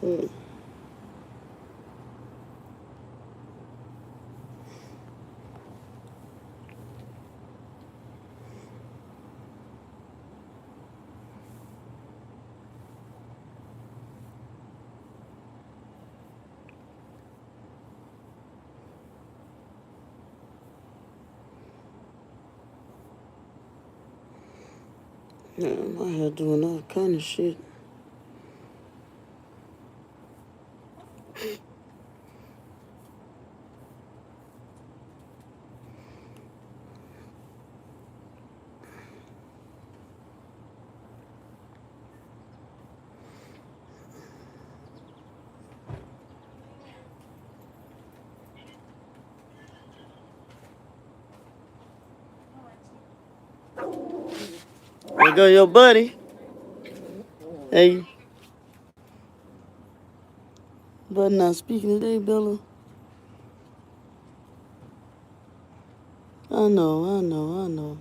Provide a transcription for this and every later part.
Mm. Yeah, my head doing all kind of shit. There go your buddy. Hey, but not speaking today, Bella. I know.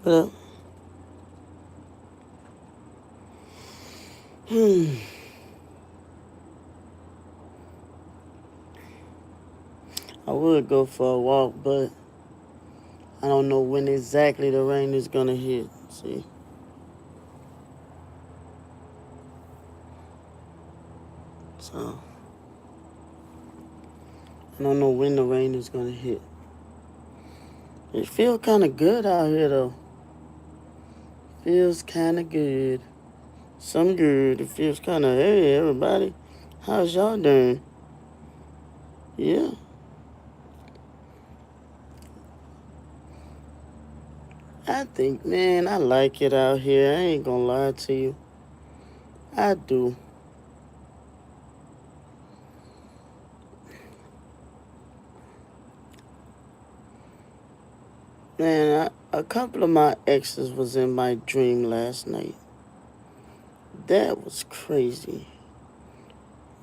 But, I would go for a walk, but I don't know when exactly the rain is gonna hit. See, so I don't know when the rain is gonna hit. It feels kind of good out here though. Feels kind of good. Some good. It feels kind of, hey, everybody, how's y'all doing? Yeah. I think, man, I like it out here. I ain't gonna lie to you. I do. Man, a couple of my exes was in my dream last night. That was crazy.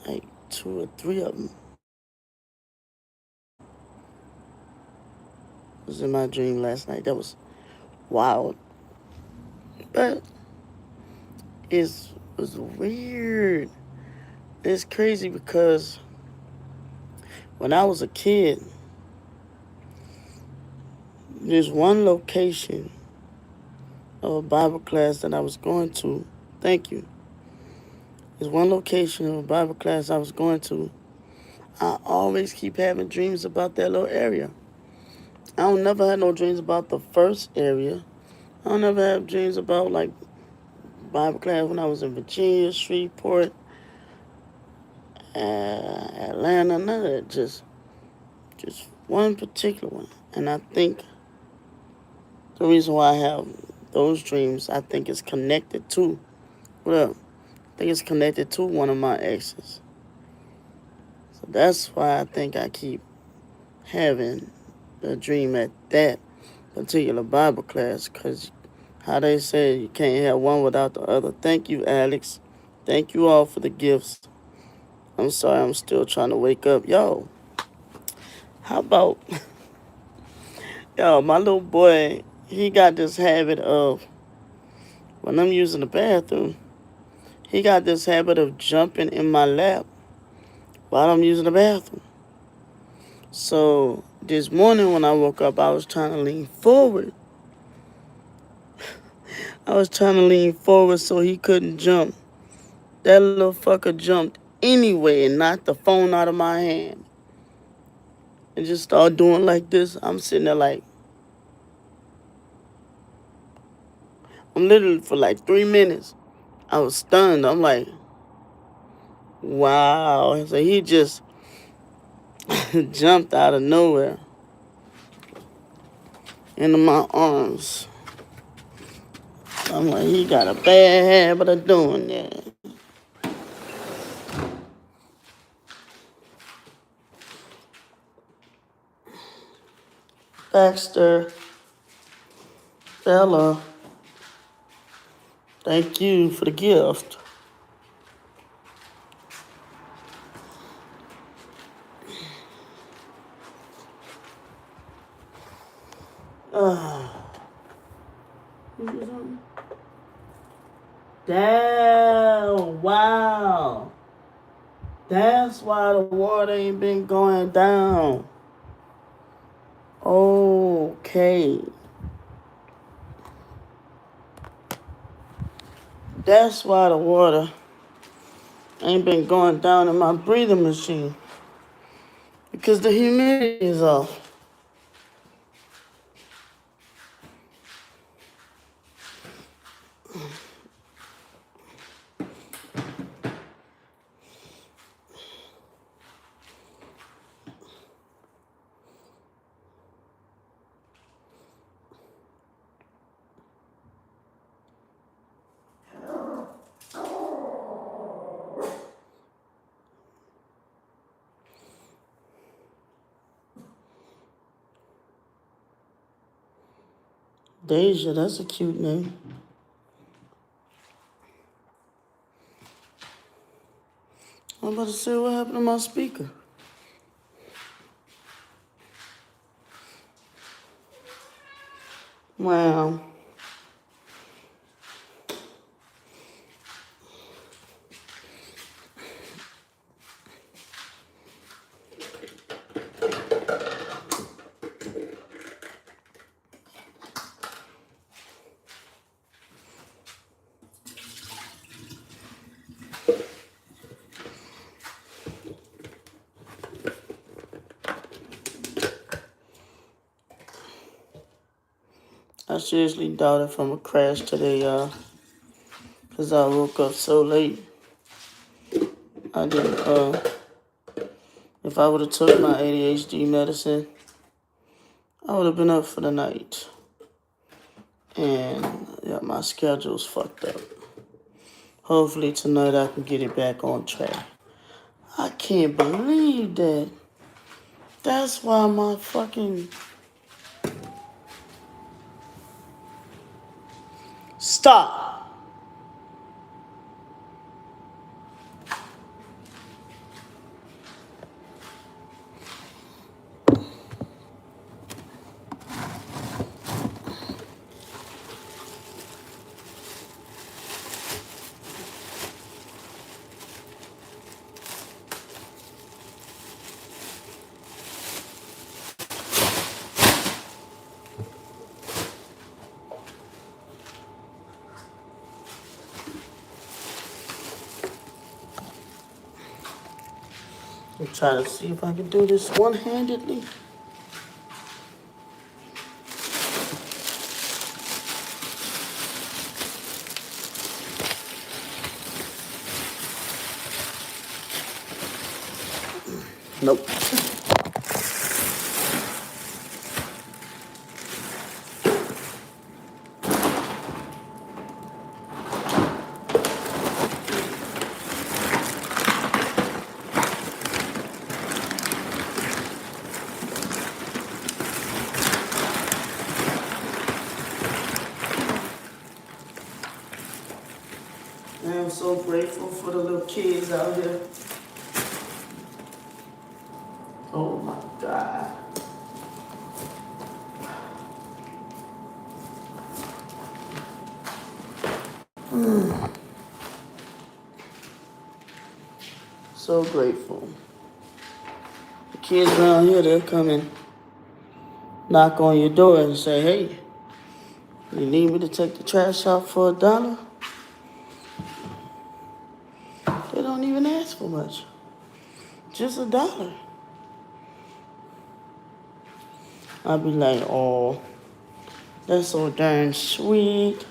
Like 2 or 3 of them was in my dream last night. That was wild. But it was weird. It's crazy because when I was a kid, there's one location of a Bible class that I was going to. Thank you. There's one location of a Bible class I was going to. I always keep having dreams about that little area. I don't never have no dreams about the first area. I don't never have dreams about like Bible class when I was in Virginia, Shreveport, Atlanta, none of that. Just one particular one. And I think the reason why I have those dreams, I think it's connected to, well, I think it's connected to one of my exes. So that's why I think I keep having the dream at that particular Bible class, because how they say you can't have one without the other. Thank you, Alex. Thank you all for the gifts. I'm sorry, I'm still trying to wake up. Yo, how about, yo, my little boy, he got this habit of, when I'm using the bathroom, he got this habit of jumping in my lap while I'm using the bathroom. So this morning when I woke up, I was trying to lean forward. I was trying to lean forward so he couldn't jump. That little fucker jumped anyway and knocked the phone out of my hand. and just start doing like this, I'm sitting there like, I'm literally for like 3 minutes. I was stunned. I'm like, wow. So he just jumped out of nowhere into my arms. I'm like, he got a bad habit of doing that. Baxter, Bella, thank you for the gift. Damn, wow. That's why the water ain't been going down. Okay. That's why the water ain't been going down in my breathing machine. Because the humidity is off. Deja, that's a cute name. I'm about to say what happened to my speaker. Wow. I seriously doubt if I'm gonna crash today, y'all. Because I woke up so late. I didn't, if I would have took my ADHD medicine, I would have been up for the night. And yeah, my schedule's fucked up. Hopefully tonight I can get it back on track. I can't believe that. That's why my fucking... Stop. I'm trying to see if I can do this one-handedly. Nope. I am so grateful for the little kids out here. Oh my God. So grateful. The kids around here, they'll come and knock on your door and say, hey, you need me to take the trash out for $1? They don't even ask for much. Just $1. I'll be like, oh, that's so darn sweet.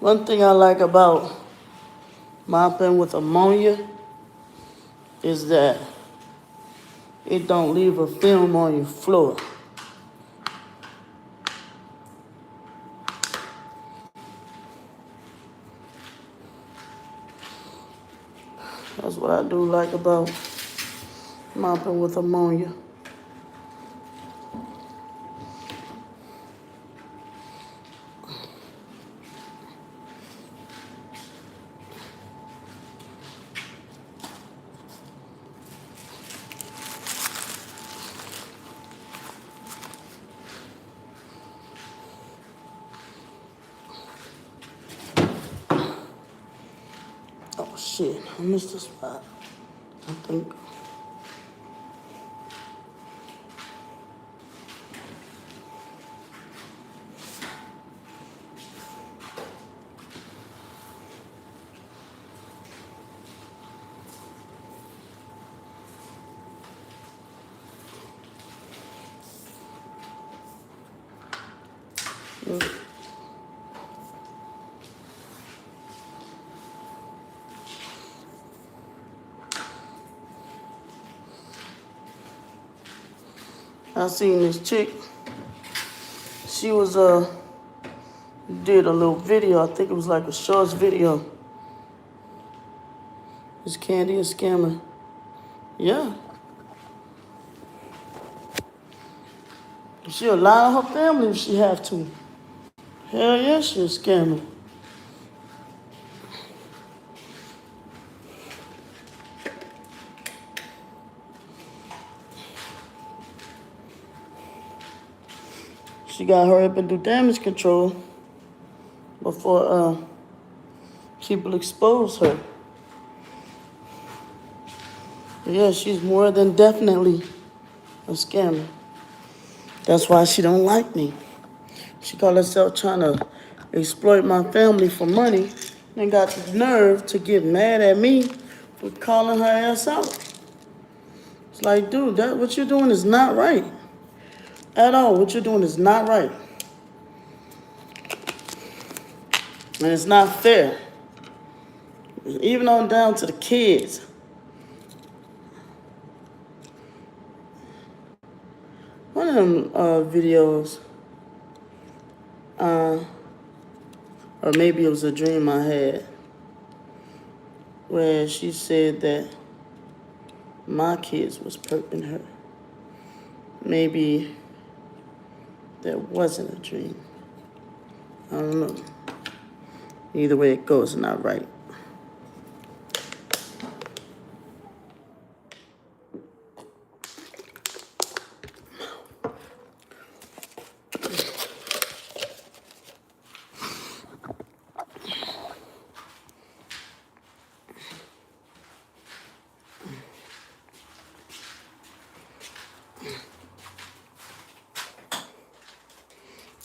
One thing I like about mopping with ammonia is that it don't leave a film on your floor. That's what I do like about mopping with ammonia. Oh shit, I missed a spot. I think. I seen this chick. She was did a little video. I think it was like a shorts video. Is Candy a scammer? Yeah. She'll lie on her family if she have to. Hell yeah, she's a scammer. She got to hurry up and do damage control before people expose her. Yeah, she's more than definitely a scammer. That's why she don't like me. She called herself trying to exploit my family for money and got the nerve to get mad at me for calling her ass out. It's like, dude, that what you're doing is not right. At all, what you're doing is not right. And it's not fair. Even on down to the kids. One of them videos, or maybe it was a dream I had, where she said that my kids was perping her. Maybe that wasn't a dream. I don't know. Either way it goes, it's not right.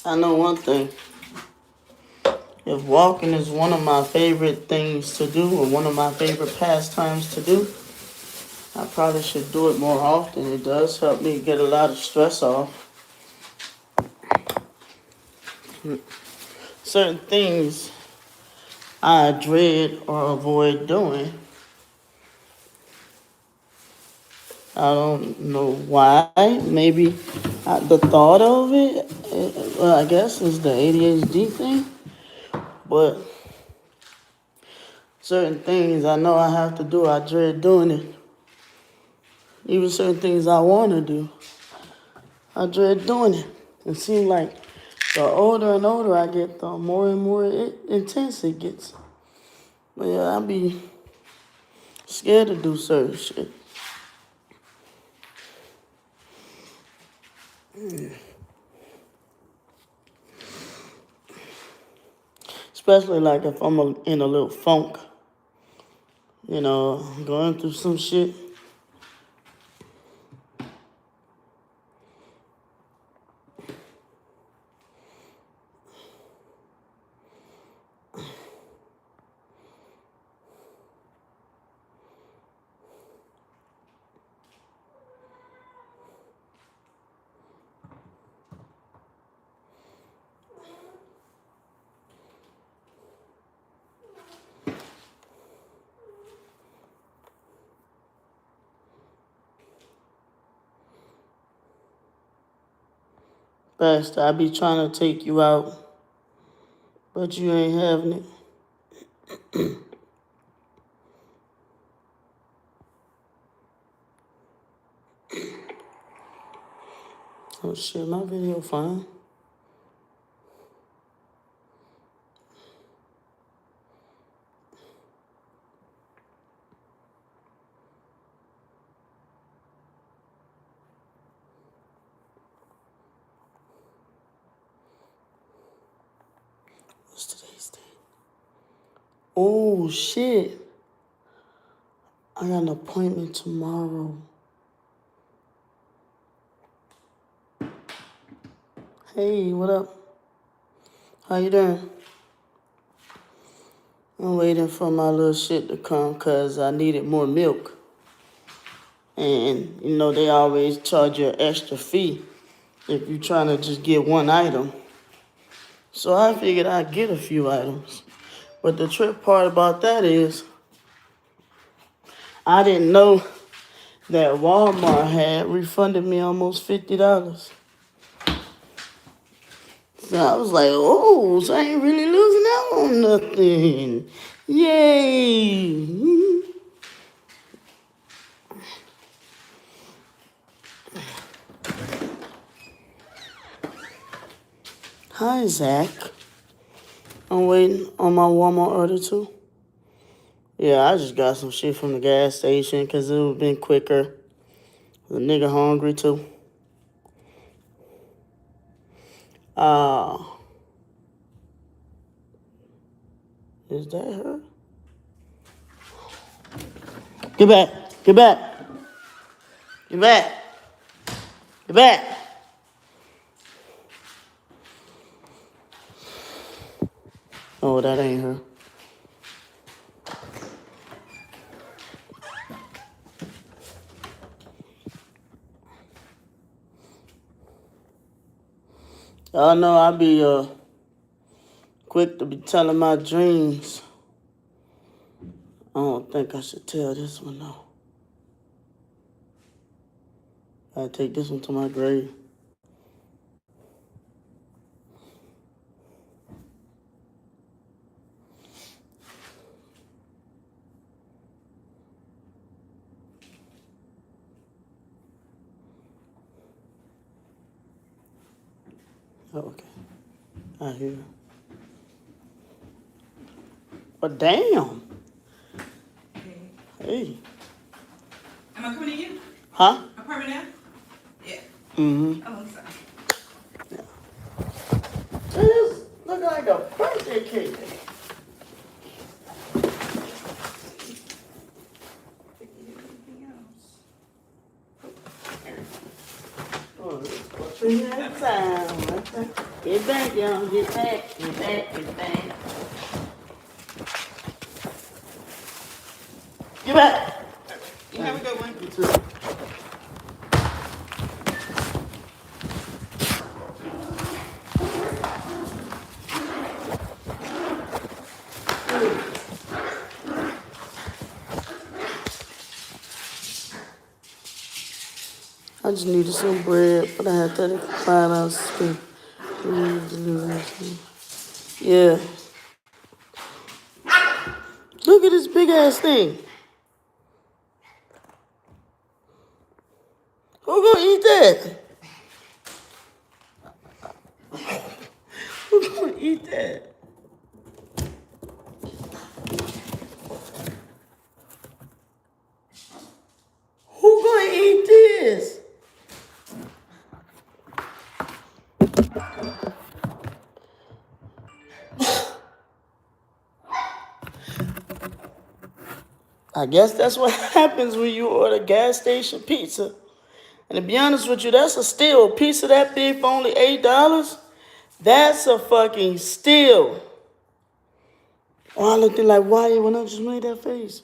I know one thing. If walking is one of my favorite things to do, or one of my favorite pastimes to do, I probably should do it more often. It does help me get a lot of stress off. Certain things I dread or avoid doing. I don't know why. Maybe the thought of it, well, I guess, is the ADHD thing. But certain things I know I have to do, I dread doing it. Even certain things I want to do, I dread doing it. It seems like the older and older I get, the more and more intense it gets. But yeah, I be scared to do certain shit. Especially like if I'm in a little funk, going through some shit. Pastor, I be trying to take you out, but you ain't having it. Oh shit, my video fine. What's today's date? Oh shit. I got an appointment tomorrow. Hey, what up? How you doing? I'm waiting for my little shit to come because I needed more milk. And, they always charge you an extra fee if you're trying to just get one item. So I figured I'd get a few items. But the trip part about that is I didn't know that Walmart had refunded me almost $50. So I was like, oh, so I ain't really losing out on nothing. Yay. Hi, Zach. I'm waiting on my Walmart order too. Yeah, I just got some shit from the gas station because it would have been quicker. The nigga hungry too. Is that her? Get back. Get back. Get back. Get back. Oh, that ain't her. Y'all know I be quick to be telling my dreams. I don't think I should tell this one though. I take this one to my grave. Oh, okay. I hear. But damn. Hey. Am I coming to you? Huh? Apartment now? Yeah. Mm-hmm. Oh, sorry. Yeah. This look like a birthday cake. Anything else? Oh, it's 3 minutes time. Get back, y'all. Get back. Get back. Get back. Get back. You have a good one. You too. I just needed some bread, but I had $35 to spend. Yeah. Look at this big ass thing. Who gonna eat that? Who gonna eat that? Who gonna eat this? I guess that's what happens when you order gas station pizza. And to be honest with you, that's a steal. A piece of that big for only $8. That's a fucking steal. Oh, I looked at like, why when I just made that face?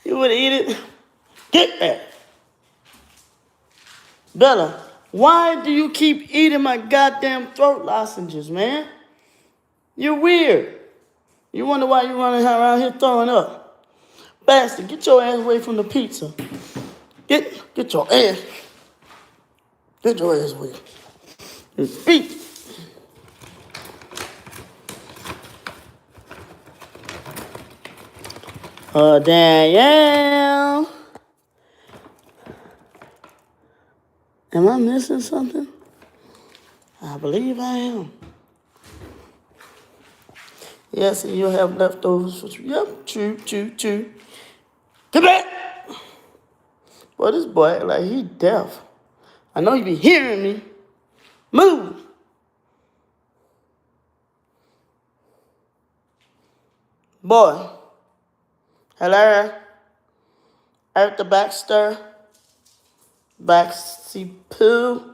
You would eat it. Get that. Bella, why do you keep eating my goddamn throat lozenges, man? You're weird. You wonder why you're running around here throwing up. Bastard, get your ass away from the pizza. Get your ass. Get your ass away. It's beat. Danielle. Am I missing something? I believe I am. Yes, and you'll have leftovers for you. Yep, true. Come back! Boy, this boy act like he deaf. I know you be hearing me. Move! Boy. Hello? At the Baxter. Baxy Poo.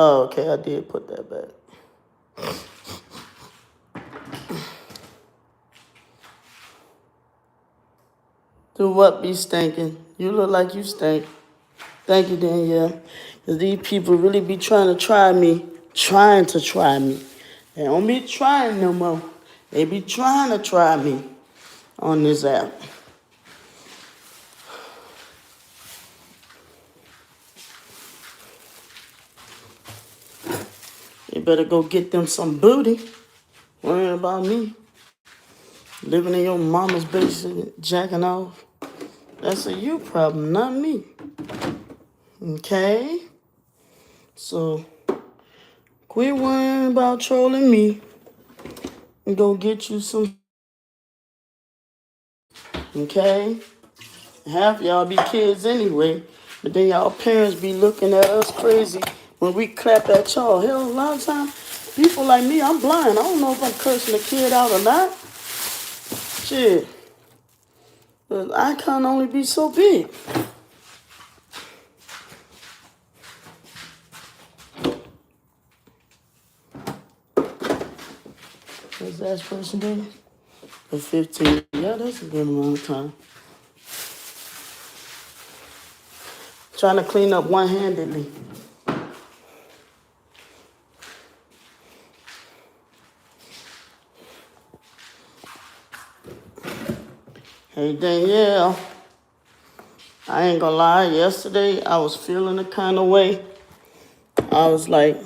Oh, okay, I did put that back. Do what be stinking? You look like you stink. Thank you, Danielle. Because these people really be trying to try me. They don't be trying no more. They be trying to try me on this app. You better go get them some booty. Worrying about me. Living in your mama's basement, jacking off. That's a you problem, not me. Okay? So, quit worrying about trolling me. And go get you some. Okay? Half y'all be kids anyway. But then y'all parents be looking at us crazy when we clap at y'all. Hell, a lot of times, people like me, I'm blind. I don't know if I'm cursing the kid out or not. Shit. But I can't only be so big. What's that expiration date? The 15. Yeah, that's a good amount of time. Trying to clean up one-handedly. Hey, Danielle. I ain't gonna lie. Yesterday, I was feeling a kind of way. I was like,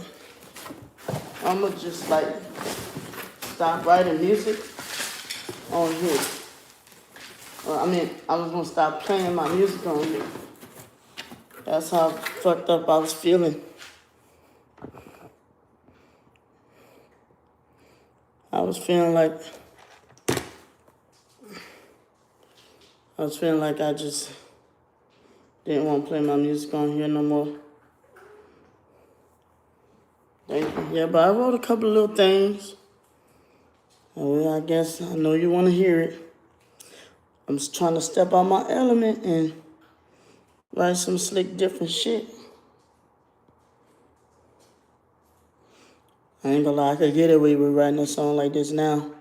I'm gonna just like stop writing music on here. I was gonna stop playing my music on here. That's how fucked up I was feeling. I was feeling like I just didn't want to play my music on here no more. Thank you. Yeah, but I wrote a couple of little things. Well, I guess I know you want to hear it. I'm just trying to step out my element and write some slick, different shit. I ain't gonna lie, I could get away with writing a song like this now.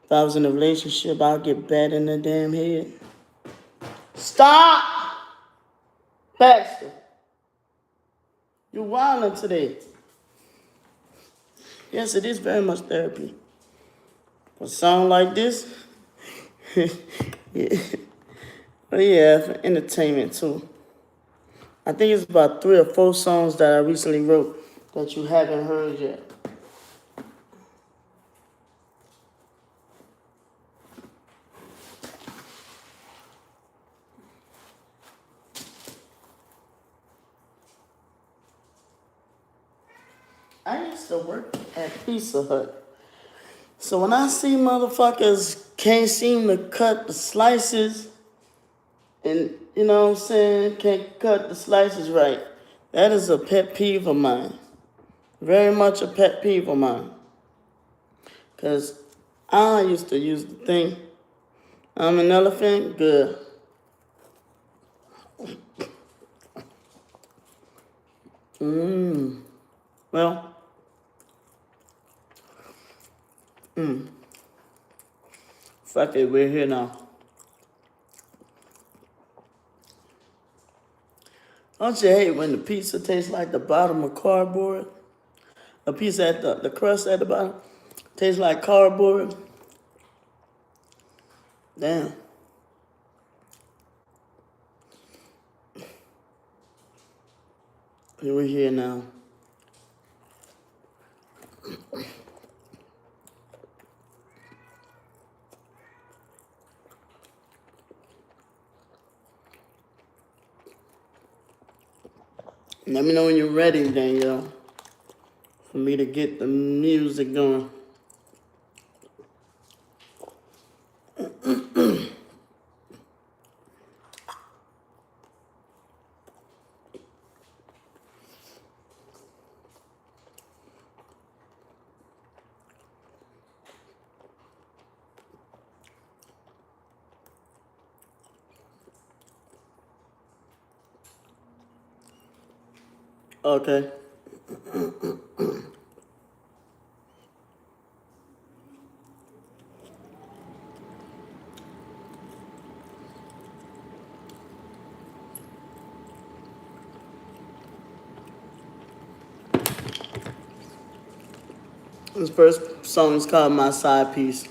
If I was in a relationship, I'd get bad in the damn head. Stop! Baxter. You're wilding today. Yes, it is very much therapy. A song like this, yeah. But yeah, for entertainment too. I think it's about 3 or 4 songs that I recently wrote that you haven't heard yet. I used to work at Pizza Hut. So when I see motherfuckers can't seem to cut the slices and, you know what I'm saying, can't cut the slices right, that is a pet peeve of mine. Very much a pet peeve of mine. Because I used to use the thing, I'm an elephant, good. Well, fuck it, we're here now. Don't you hate when the pizza tastes like the bottom of cardboard? A pizza at the crust at the bottom tastes like cardboard? Damn. We're here now. Let me know when you're ready, Danielle, for me to get the music going. Okay. This first song is called My Side Piece.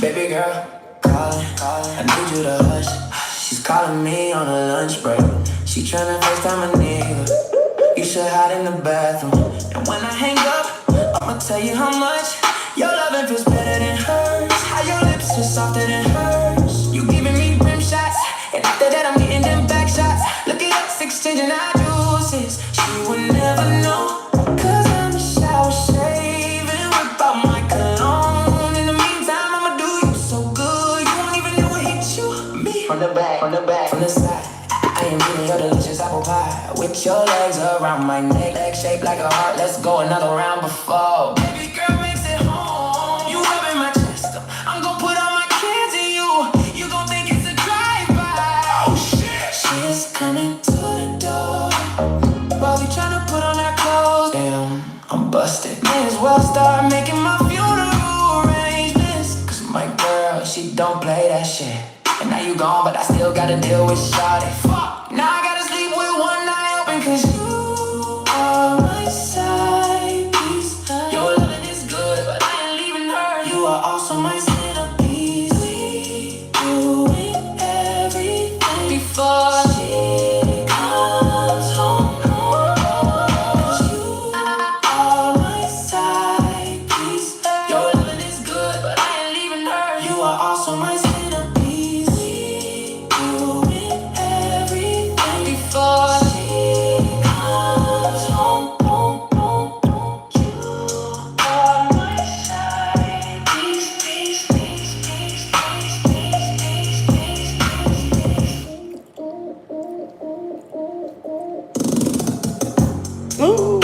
Baby girl, calling, I need you to hush. She's calling me on a lunch break. She tryna FaceTime a nigga. You should hide in the bathroom. And when I hang up, I'ma tell you how much your loving feels better than hers. How your lips are softer than hers. You giving me rim shots, and after that I'm getting them back shots. Look at us exchanging our juices. She would never know, 'cause I'm in the shower shaving, whip out my cologne. In the meantime, I'ma do you so good, you won't even know it hit you. Me from the back, from the side. I am eating your delicious apple pie with your legs around my neck, leg shaped like a heart. Let's go another round before. Baby girl makes it home. You rubbing my chest up. I'm gon' put all my kids in you. You gon' think it's a drive-by. Oh shit. She's coming to the door while we tryna put on our clothes. Damn, I'm busted. May as well start making my funeral arrangements. 'Cause my girl, she don't play that shit. And now you gone, but I still gotta deal with shawty. Fuck, now I gotta sleep with one eye open, 'cause you are my side piece. Your loving is good, but I ain't leaving her. You are also my centerpiece. We doing everything before she comes home. 'Cause you are my side piece. Your loving is good, but I ain't leaving her. You are also my centerpiece. Ooh.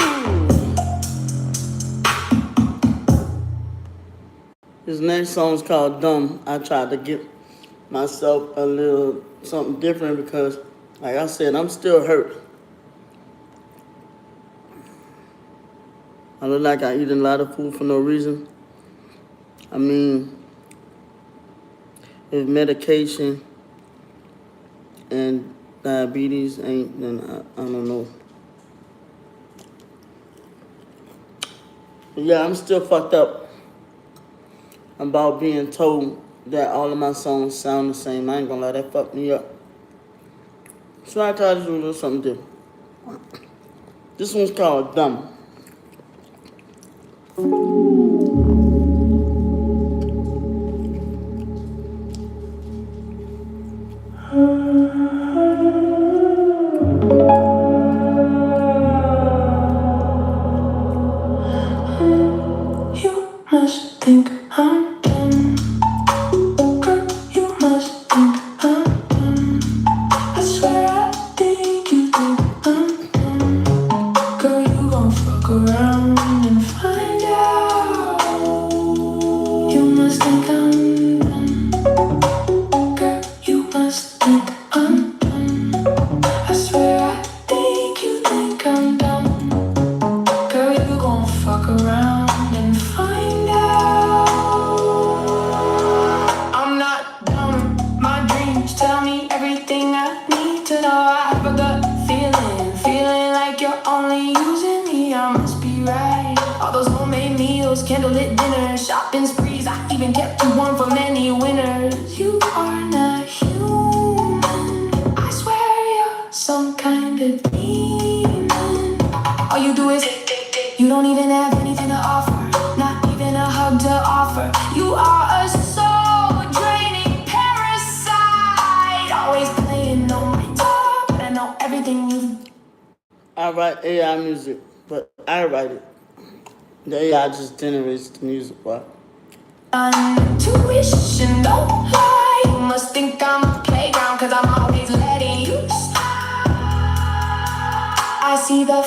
This next song is called Dumb. I tried to get myself a little something different because, like I said, I'm still hurt. I look like I eat a lot of food for no reason. I mean, if medication and diabetes ain't, then I don't know. But yeah, I'm still fucked up about being told that all of my songs sound the same. I ain't gonna let that fuck me up. So I tried to do a little something different. This one's called Dumb. You must think I'm dumb. Girl, you must think I'm dumb. I swear I think you think I'm dumb. Girl, you gon' fuck around and find out. You must think I'm dumb. Girl, you must think I'm dumb. I swear I think you think I'm dumb. Girl, you gon' fuck around and find out. I'm not dumb. My dreams tell me everything I need to know. I have a gut feeling like you're only using me. I must be right. All those homemade meals, candlelit dinners, shopping sprees. I even kept you warm from any winners. You are not human. I swear you're some kind of demon. All you do is you don't even have anything to offer, not even a hug to offer. You are a soul draining parasite, always playing on my top, but I know everything you. I write AI music, but I write it. The AI just generates the music part. Intuition, don't lie. You must think I'm a playground, cause I'm always letting you slide. I see the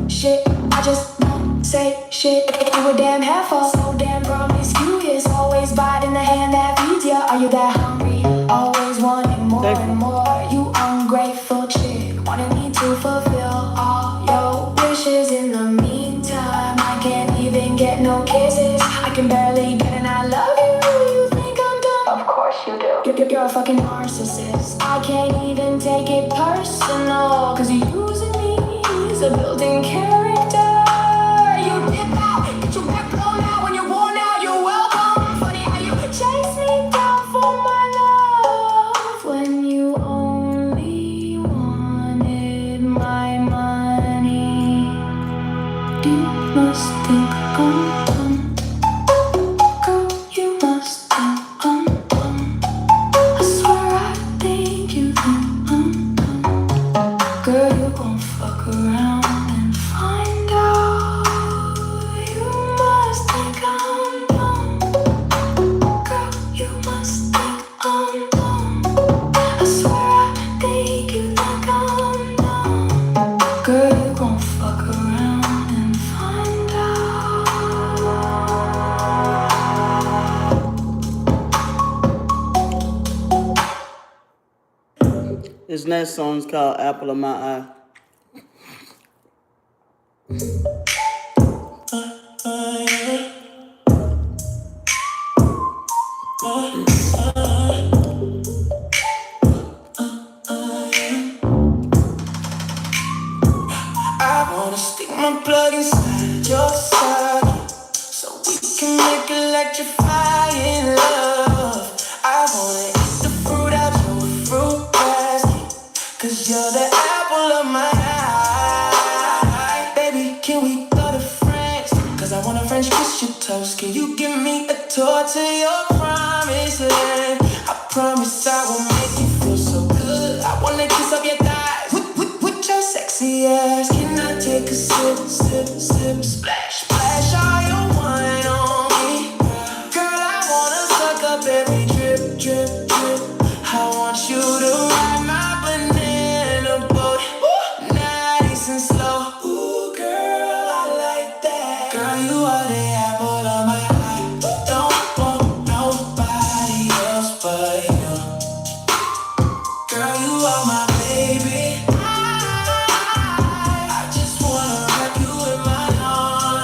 shit, I just don't say shit. You a damn heifer, so damn promiscuous. Always biting the hand that feeds ya. Are you that hungry? Always wanting more and more. You ungrateful chick, wanting me to fulfill all your wishes. In the meantime, I can't even get no kisses. I can barely get an I love you. You think I'm dumb? Of course you do. You're a fucking narcissist. I can't even take it personal, cause you're using me as a building character. You dip out, get your back blown out. When you're worn out, you're welcome. Funny how you chase me down for my love, when you only wanted my money. You must think I'm dumb. Girl, you must think I'm dumb. I swear I think you think I'm dumb. Girl, you gon' fuck around and find out. You must think I'm dumb. Girl, you must think I'm dumb. I swear I think you think I'm dumb. Girl, you gon' fuck around and find out. This next song is called Apple of My Eye. I wanna stick my plug inside your socket, so we can make electrifying love. I wanna eat the fruit out your fruit basket, cause you're the apple of my eye. Baby, can we go to France? Cause I wanna French kiss your toast. Can you give me a tour to your promised land? I promise I will make you feel so good. I wanna kiss up your thighs with your sexy ass. Can I take a sip, splash, splash all your wine on me? Girl, I wanna suck up every drip, drip, drip. I want you to ride my banana boat, nice and slow. Ooh, girl, I like that. Girl, you are the apple of my eye. Don't want nobody else but you. Girl, you are my baby. I just wanna wrap you in my arms.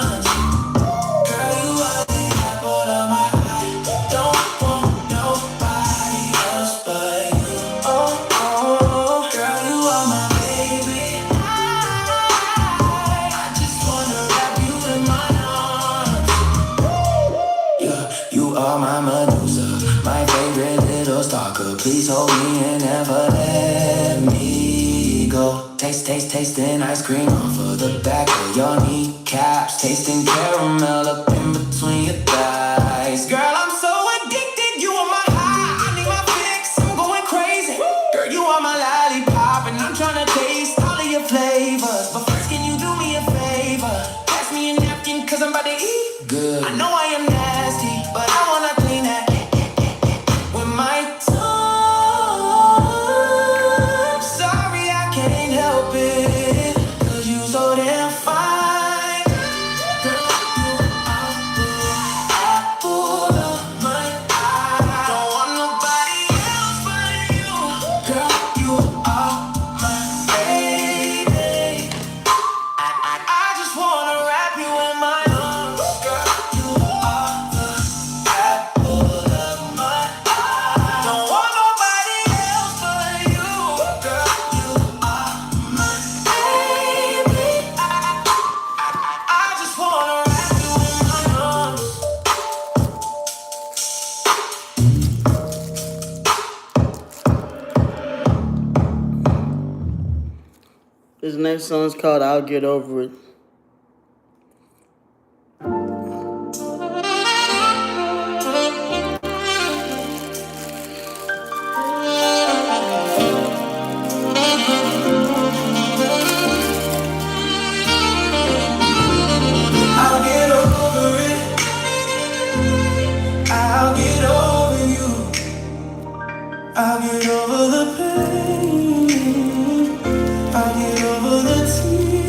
tasting ice cream off of the back of your kneecaps, tasting caramel up in between your thighs. Girl, I'm so addicted, you are my high, I need my fix, I'm going crazy. Girl, you are my lollipop, and I'm tryna taste all of your flavors. But first, can you do me a favor? Pass me a napkin, cause I'm about to eat good. I know I am nasty, but I wanna clean that with my tongue. Sorry, I can't help it, cause you so damn fine. Girl, you are the apple of my eye. Don't want nobody else but you. Girl, you are my baby. I just wanna wrap you in my arms. Girl, you are the apple of my eye. Don't want nobody else but you. Girl, you are my baby. I just wanna wrap you in my arms. This next song is called I'll Get Over It. I'll get over it. I'll get over you. I'll get over the pain. I'll get over the tears.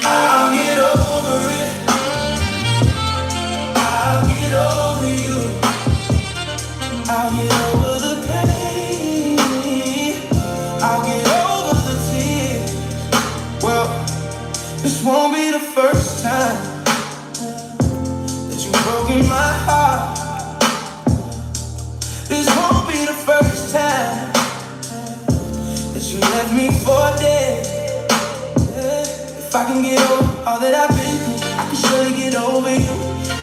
I'll get over it. I'll get over you. I'll get over the pain. I'll get over the tears. Well, this won't be the first time that you've broken my heart. This won't be the first time that you left me for dead. If I can get over all that I've been through, I can surely get over you.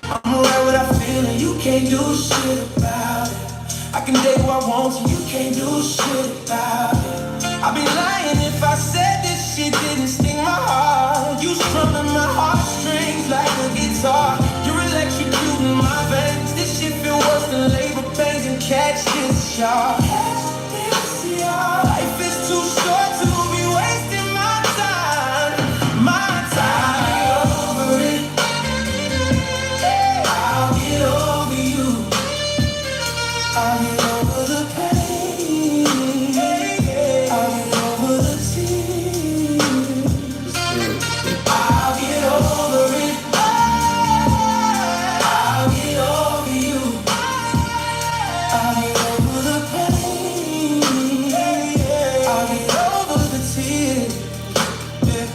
I'm alright what I feel and you can't do shit about it. I can date who I want to, you can't do shit about it. I'd be lying if I said this shit didn't sting my heart. You strumming my heartstrings like a guitar. You're electrocuting my veins. This shit feel worse than labor pains and catch this y'all. Life is too short to be wasting my time. My time. Over it. I'll get over you. I'll get over the pain. I'll get over the tears. I'll get over it. I'll get over you. I'll get over the pain. I'll get over the tears. Yeah.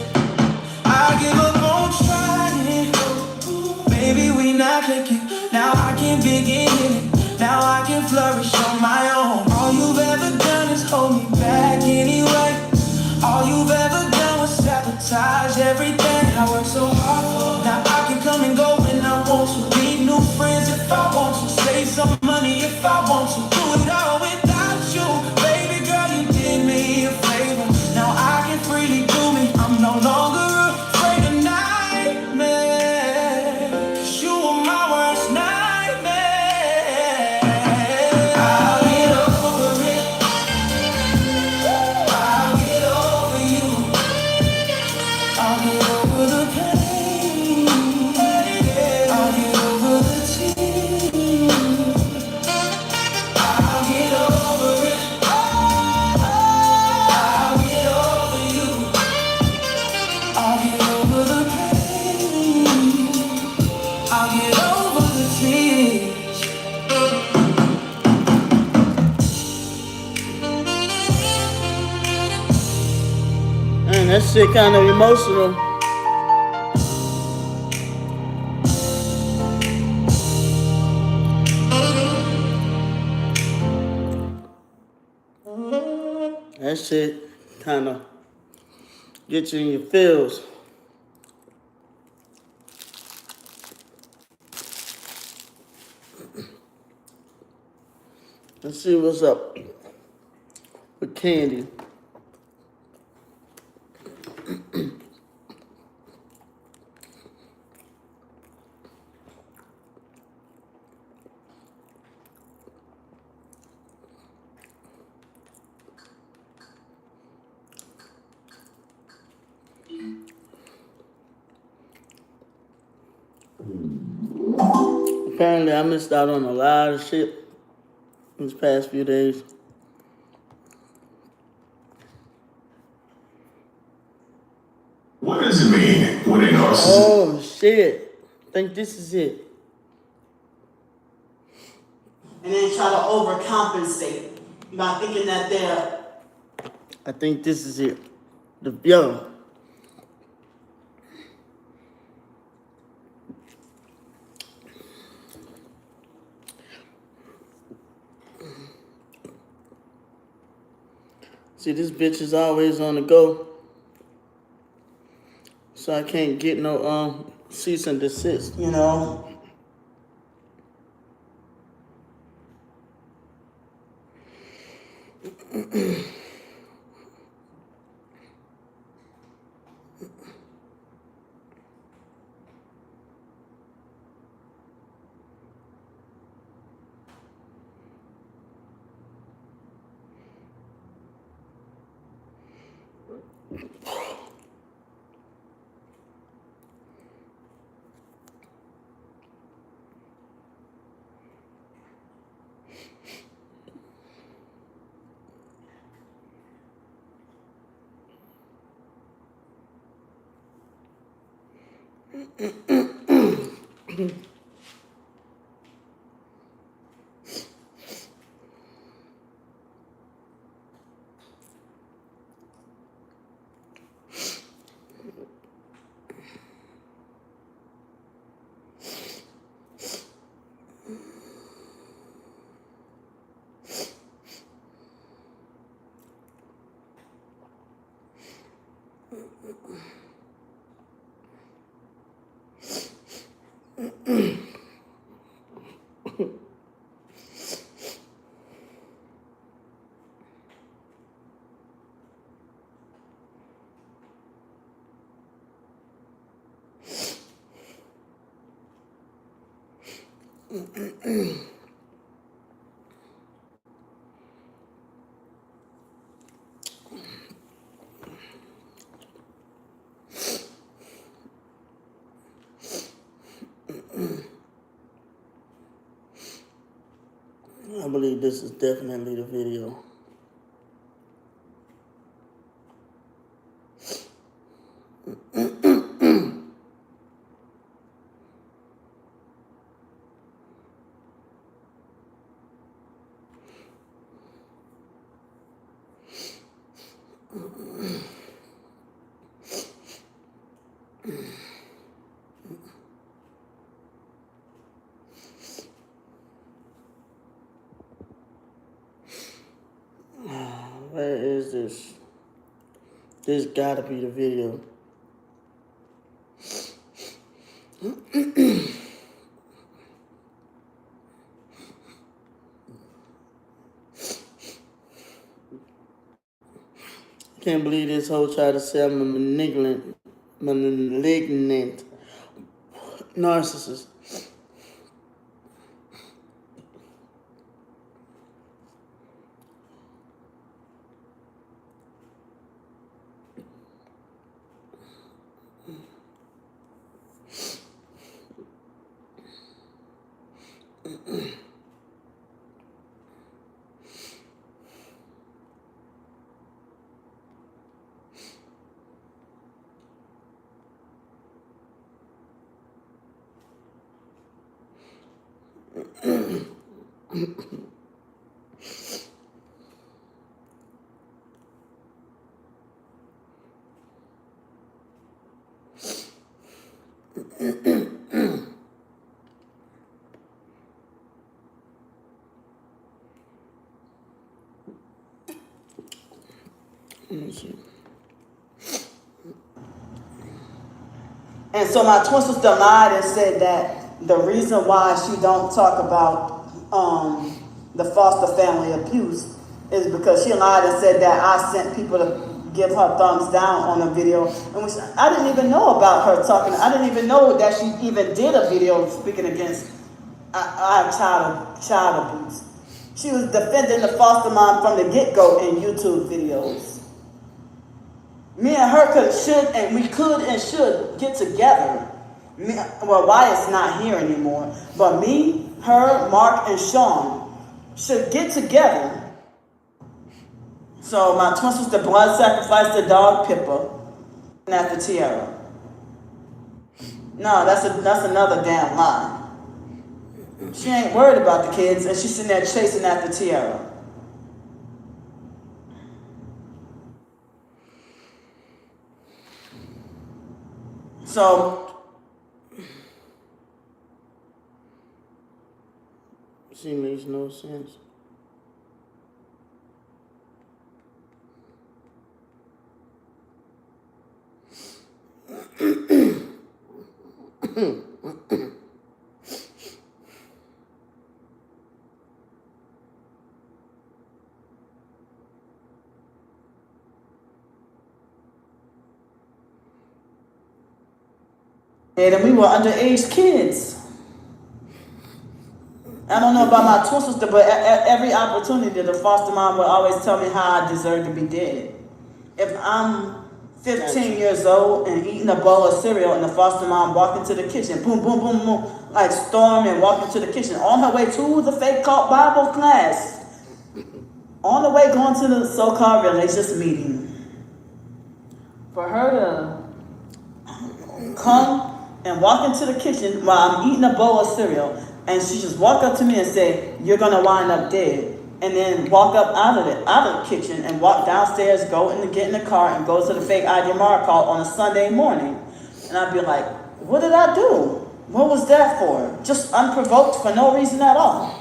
I give up on trying. Baby, we not clicking. Now I can begin it. Now I can flourish on my own. All you've ever done is hold me back anyway. All you've ever done was sabotage everything I worked so hard for. Now I can come and go when I want to. Meet new friends if I want to. Save some money if I want to. Do it all without you. Baby girl, you did me a favor. Now I can freely do me. I'm no longer afraid of nightmares. 'Cause you were my worst nightmare. I'll get over it. I'll get over you. I'll get over the pain. I'll get over the tears. I'll get over it. I'll get over you. I'll get over the pain. I'll get over the tears. Man, that shit kind of emotional. That shit kind of get you in your feels. Let's see what's up with Candy. Apparently, I missed out on a lot of shit these past few days. What does it mean when a narcissist? Oh shit! I think this is it. And then try to overcompensate by thinking that they're. I think this is it. Yo. See, this bitch is always on the go. So I can't get no cease and desist. You know. I believe this is definitely the video. Where is this? This gotta be the video. Can't believe this hoe tried to say I'm a malignant narcissist. And so my twin sister lied and said that the reason why she don't talk about the foster family abuse is because she lied and said that I sent people to give her thumbs down on a video. And I didn't even know about her talking. I didn't even know that she even did a video speaking against child abuse. She was defending the foster mom from the get-go in YouTube videos. Me and her could and should get together. well, Wyatt's not here anymore, but me, her, Mark, and Sean should get together. So my twin sister blood sacrificed the dog Pippa and after Tiara. No, that's another damn lie. She ain't worried about the kids, and she's sitting there chasing after Tiara. So She makes no sense. and we were underage kids. I don't know about my twin sister, but every opportunity, the foster mom would always tell me how I deserve to be dead. If I'm 15 years old and eating a bowl of cereal and the foster mom walked into the kitchen, boom, boom, boom, boom, like storm and walked into the kitchen on her way to the fake called Bible class, on the way going to the so-called religious meeting. For her to come and walk into the kitchen while I'm eating a bowl of cereal, and she just walk up to me and say, "You're gonna wind up dead," and then walk up out of the kitchen and walk downstairs, get in the car and go to the fake IDMR call on a Sunday morning. And I'd be like, what did I do? What was that for? Just unprovoked for no reason at all.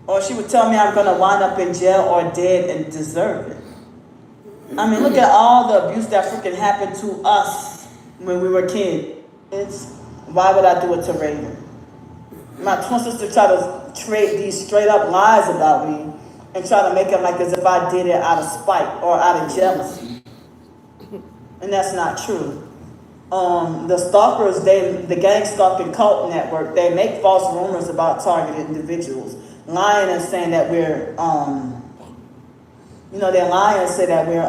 Or she would tell me I'm gonna wind up in jail or dead and deserve it. I mean, look at all the abuse that freaking happened to us when we were kids. Why would I do it to Raven? My twin sister tried to trade these straight up lies about me and try to make it like as if I did it out of spite or out of jealousy. And that's not true. The stalkers, the gang stalking cult network, they make false rumors about targeted individuals, lying and saying that we're, they're lying and say that we're,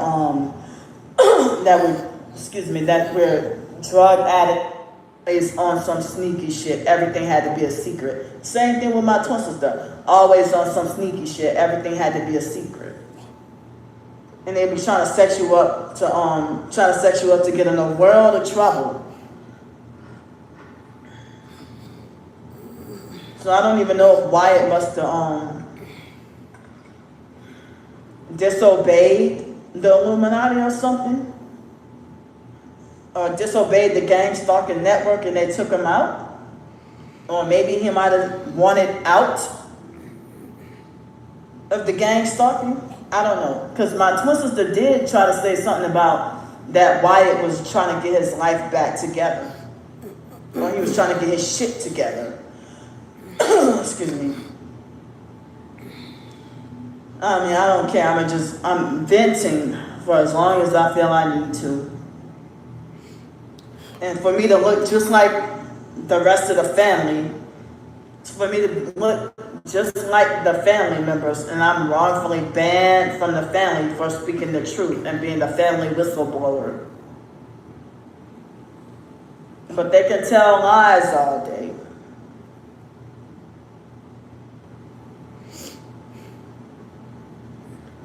that we're drug addicts based on some sneaky shit. Everything had to be a secret. Same thing with my twin sister. Always on some sneaky shit. Everything had to be a secret. And they be trying to set you up to get in a world of trouble. So I don't even know if Wyatt must have disobeyed the Illuminati or something. Or disobeyed the gang stalking network and they took him out. Or maybe he might have wanted out of the gang stalking. I don't know. Because my twin sister did try to say something about that Wyatt was trying to get his life back together. Or he was trying to get his shit together. Excuse me. I mean, I don't care. I'm venting for as long as I feel I need to. And for me to look just like the rest of the family, for me to look just like the family members, and I'm wrongfully banned from the family for speaking the truth and being the family whistleblower. But they can tell lies all day.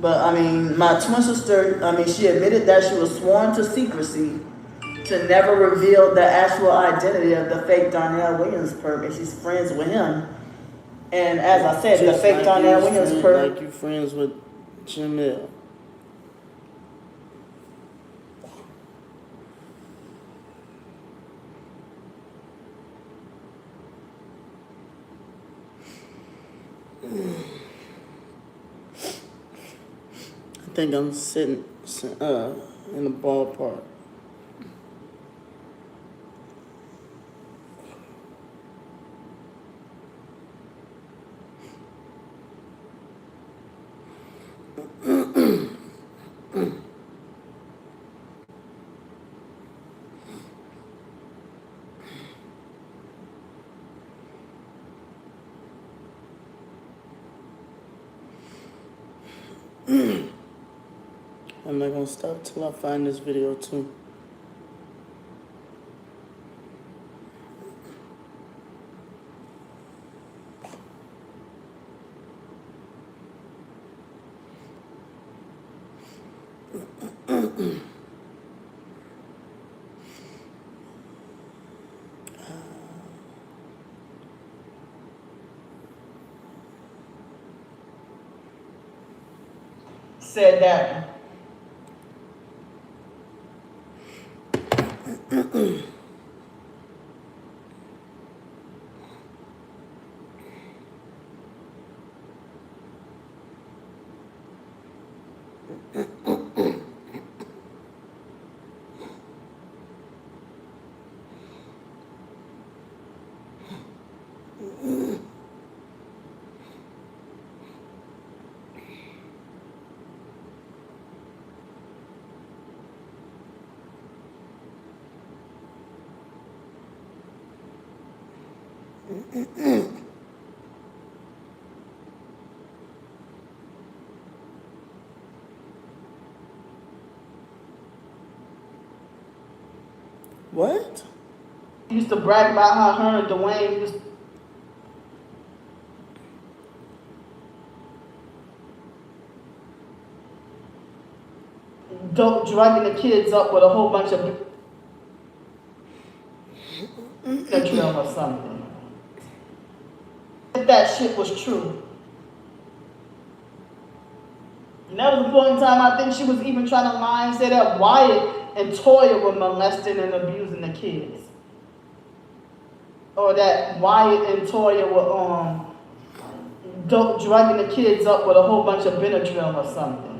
But I mean, my twin sister, she admitted that she was sworn to secrecy to never reveal the actual identity of the fake Darnell Williams perp, and she's friends with him. And as I said, the fake like Darnell Williams perp. Like you friends with Janelle. I think I'm sitting in the ballpark. I'm not gonna stop till I find this video too. said that What? used to brag about how her and Dwayne used drugging the kids up with a whole bunch of Benadryl or something. If that shit was true. And that was the point in time I think she was even trying to lie and say that Wyatt and Toya were molesting and abusing the kids. Or that Wyatt and Toya were drugging the kids up with a whole bunch of Benadryl or something.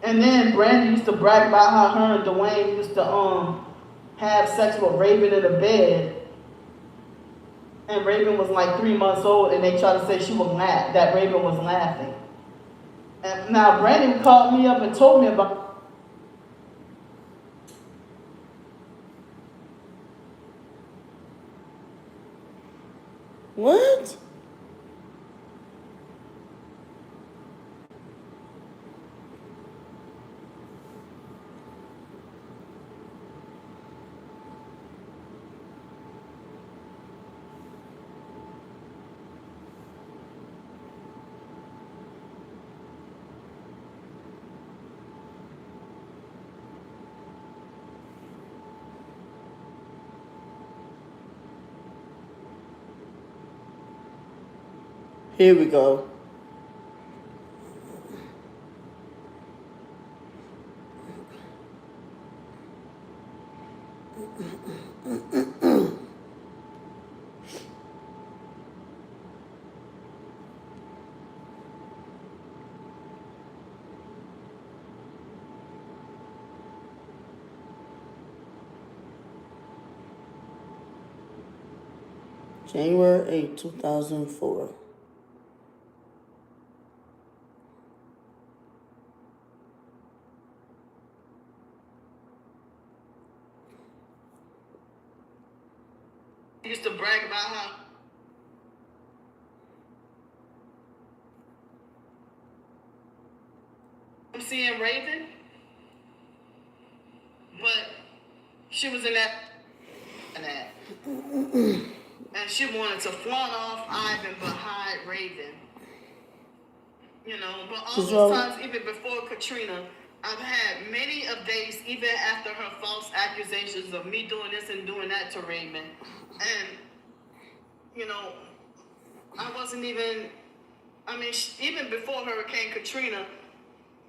And then Brandy used to brag about how her and Dwayne used to have sex with Raven in the bed. And Raven was like 3 months old, and they tried to say that Raven was laughing. And now Brandy called me up and told me about. What? Here we go. January 8, 2004. Used to brag about how I'm seeing Raven, but she was in that. And she wanted to flaunt off Ivan but hide Raven. You know, but all those times, even before Katrina, I've had many of days, even after her false accusations of me doing this and doing that to Raven. And, you know, I wasn't even, even before Hurricane Katrina,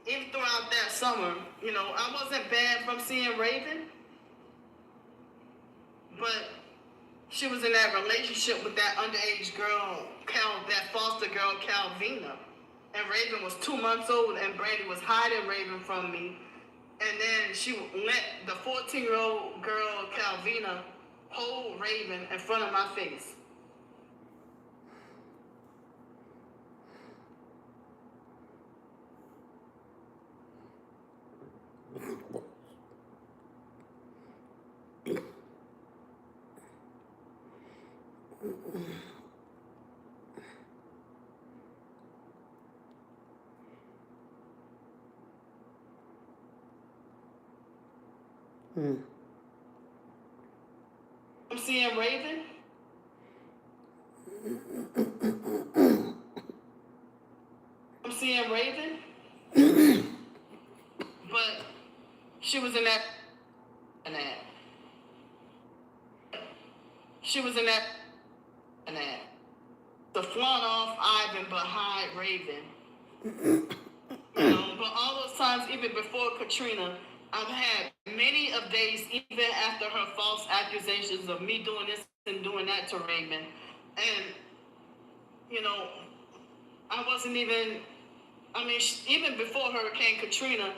even throughout that summer, you know, I wasn't banned from seeing Raven. But she was in that relationship with that underage girl, that foster girl, Calvina. And Raven was 2 months old, and Brandy was hiding Raven from me. And then she let the 14-year-old girl, Calvina, hold Raven in front of my face. I'm seeing Raven. I'm seeing Raven. But she was in that. She was in that. that. To flaunt off Ivan but hide Raven. But all those times, even before Katrina, I've had many of days, even after her false accusations of me doing this and doing that to Raven. And, I wasn't even, even before Hurricane Katrina,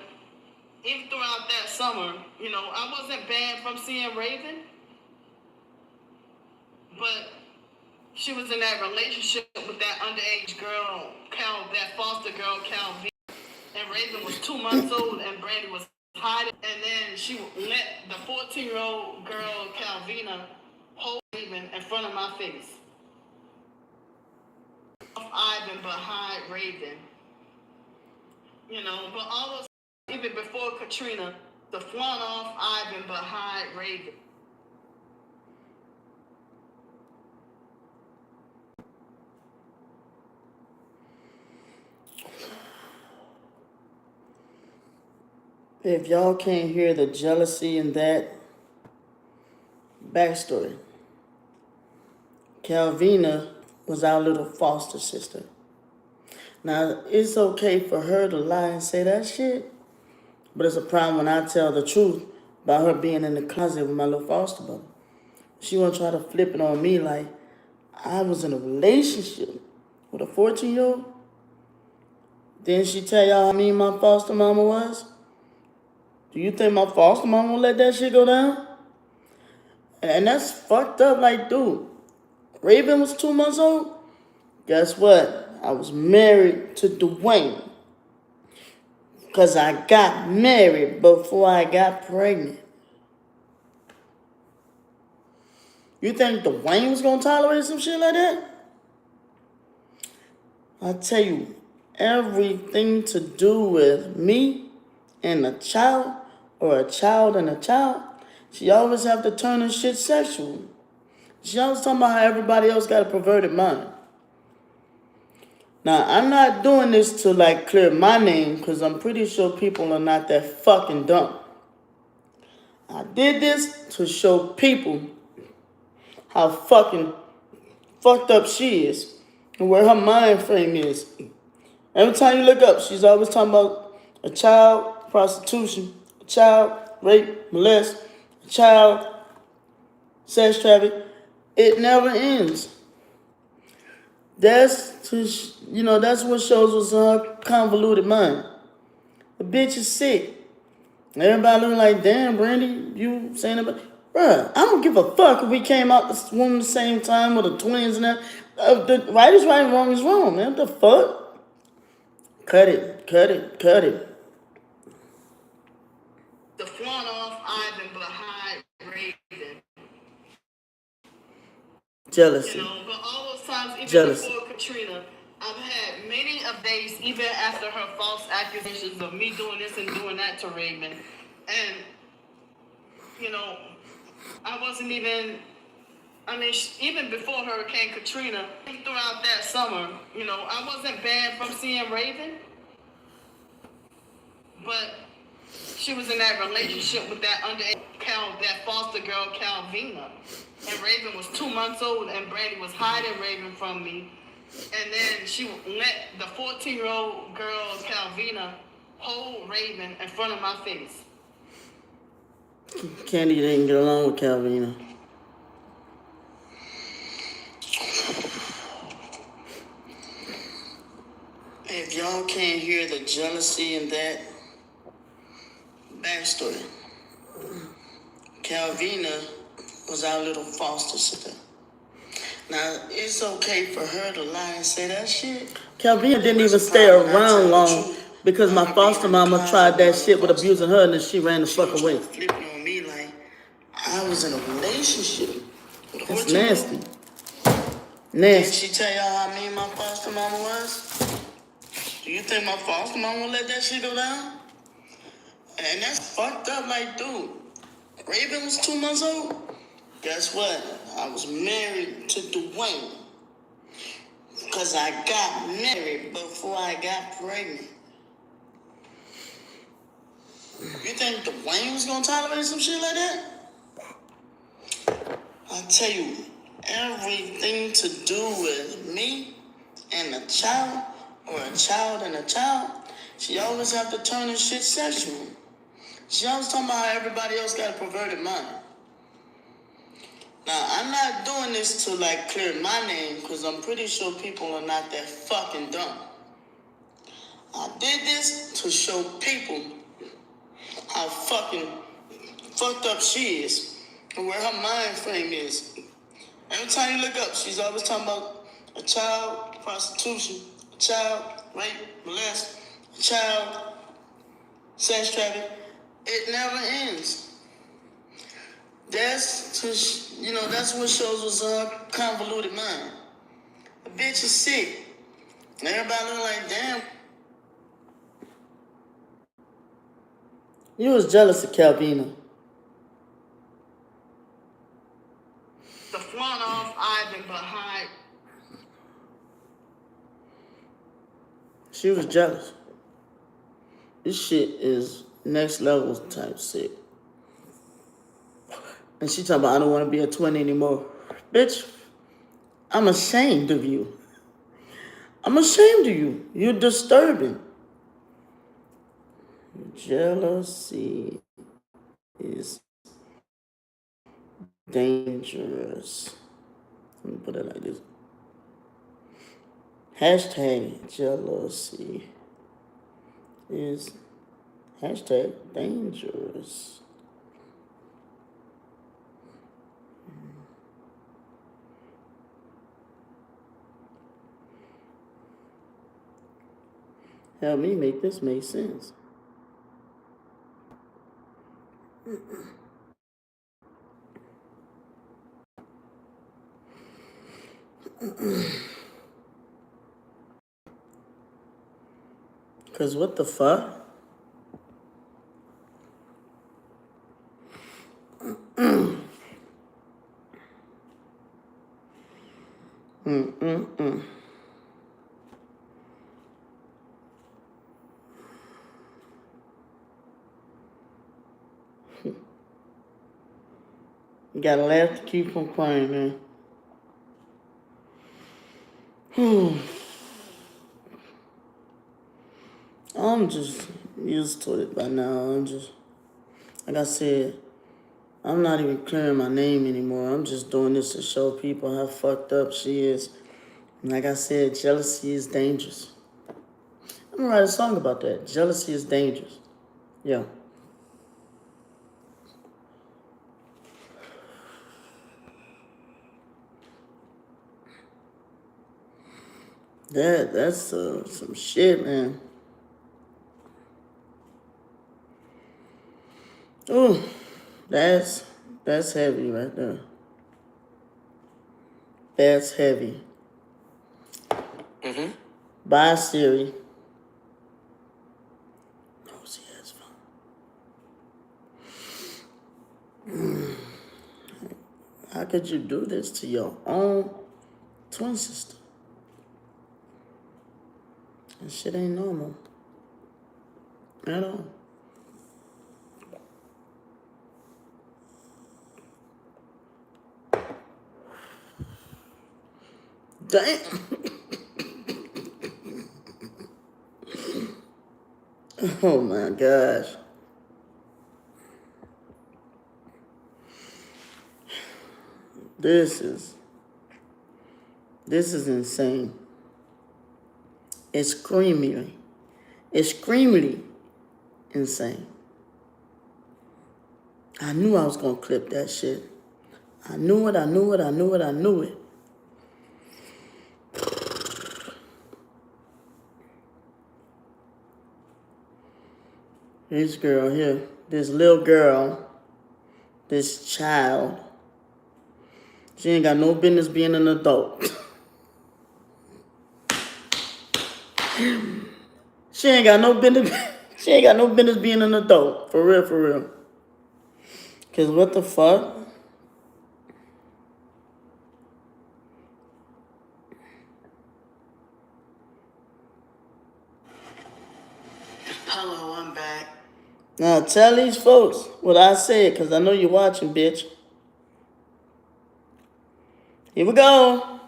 even throughout that summer, I wasn't banned from seeing Raven. But she was in that relationship with that underage girl, that foster girl, Calvina. And Raven was 2 months old and Brandy was hiding. And then she let the 14-year-old girl, Calvina, hold Raven in front of my face. Ivan but hide Raven. But all those, even before Katrina, to flaunt off Ivan but hide Raven. If y'all can't hear the jealousy in that backstory, Calvina was our little foster sister. Now, it's okay for her to lie and say that shit, but it's a problem when I tell the truth about her being in the closet with my little foster brother. She want to try to flip it on me like I was in a relationship with a 14-year-old. Didn't she tell y'all how mean my foster mama was? Do you think my foster mama will let that shit go down? And that's fucked up. Like, dude, Raven was 2 months old. Guess what? I was married to Dwayne. Because I got married before I got pregnant. You think Dwayne was going to tolerate some shit like that? I tell you, everything to do with me and a child, or a child and a child, she always have to turn her shit sexual. She always talking about how everybody else got a perverted mind. Now, I'm not doing this to like clear my name, because I'm pretty sure people are not that fucking dumb. I did this to show people how fucking fucked up she is and where her mind frame is. Every time you look up, she's always talking about a child prostitution, a child rape, molest, a child sex traffic. It never ends. That's that's what shows what's in her convoluted mind. The bitch is sick. Everybody looking like, damn, Brandy, you saying about, bruh, I don't give a fuck if we came out the womb the same time with the twins and that. The right is right, wrong is wrong, man. What the fuck? Cut it. The flaunt off Ivan but hide Raven. Jealousy. But all those times, even Jealousy. before Katrina, I've had many of days, even after her false accusations of me doing this and doing that to Raven. And, I wasn't even, even before Hurricane Katrina, throughout that summer, I wasn't banned from seeing Raven. But she was in that relationship with that underage that foster girl, Calvina. And Raven was 2 months old and Brandy was hiding Raven from me. And then she let the 14-year-old girl, Calvina, hold Raven in front of my face. Candy didn't get along with Calvina. If y'all can't hear the jealousy in that backstory, Calvina was our little foster sister. Now, it's okay for her to lie and say that shit. Calvina didn't even stay around long because my foster mama tried that shit with abusing her and then she ran the fuck away. Flipping on me like I was in a relationship. That's nasty. Nasty. Did she tell y'all how mean my foster mama was? Do you think my foster mama will let that shit go down? And that's fucked up. Like, dude, Raven was 2 months old. Guess what? I was married to Dwayne. Because I got married before I got pregnant. You think Dwayne was going to tolerate some shit like that? I tell you, everything to do with me and a child, or a child and a child, she always have to turn this shit sexual. She always talking about how everybody else got a perverted mind. Now, I'm not doing this to like clear my name, because I'm pretty sure people are not that fucking dumb. I did this to show people how fucking fucked up she is and where her mind frame is. Every time you look up, she's always talking about a child prostitution, a child rape, molest, a child sex trafficking. It never ends. That's that's what shows us her convoluted mind. The bitch is sick. And everybody look like, damn. You was jealous of Calvina. The front off Ivan behind. She was jealous. This shit is next level type sick. And she talking about, I don't want to be a twin anymore. Bitch, I'm ashamed of you. I'm ashamed of you. You're disturbing. Jealousy is dangerous. Let me put it like this. Hashtag jealousy is hashtag dangerous. Help me make this make sense. Cause what the fuck? You gotta laugh to keep from crying, man. I'm just used to it by now. Like I said, I'm not even clearing my name anymore. I'm just doing this to show people how fucked up she is. And like I said, jealousy is dangerous. I'm gonna write a song about that. Jealousy is dangerous. Yeah. That's some shit, man. Ooh, that's heavy right there. That's heavy. Bye, Siri. Nosy ass phone. How could you do this to your own twin sister? That shit ain't normal at all. Damn. Oh my gosh. This is insane. It's screamingly insane. I knew I was gonna clip that shit. I knew it. This girl here, this little girl, this child, she ain't got no business being an adult. She ain't got no business being an adult. For real. Cause what the fuck? Hello, I'm back. Now tell these folks what I said, cause I know you're watching, bitch. Here we go.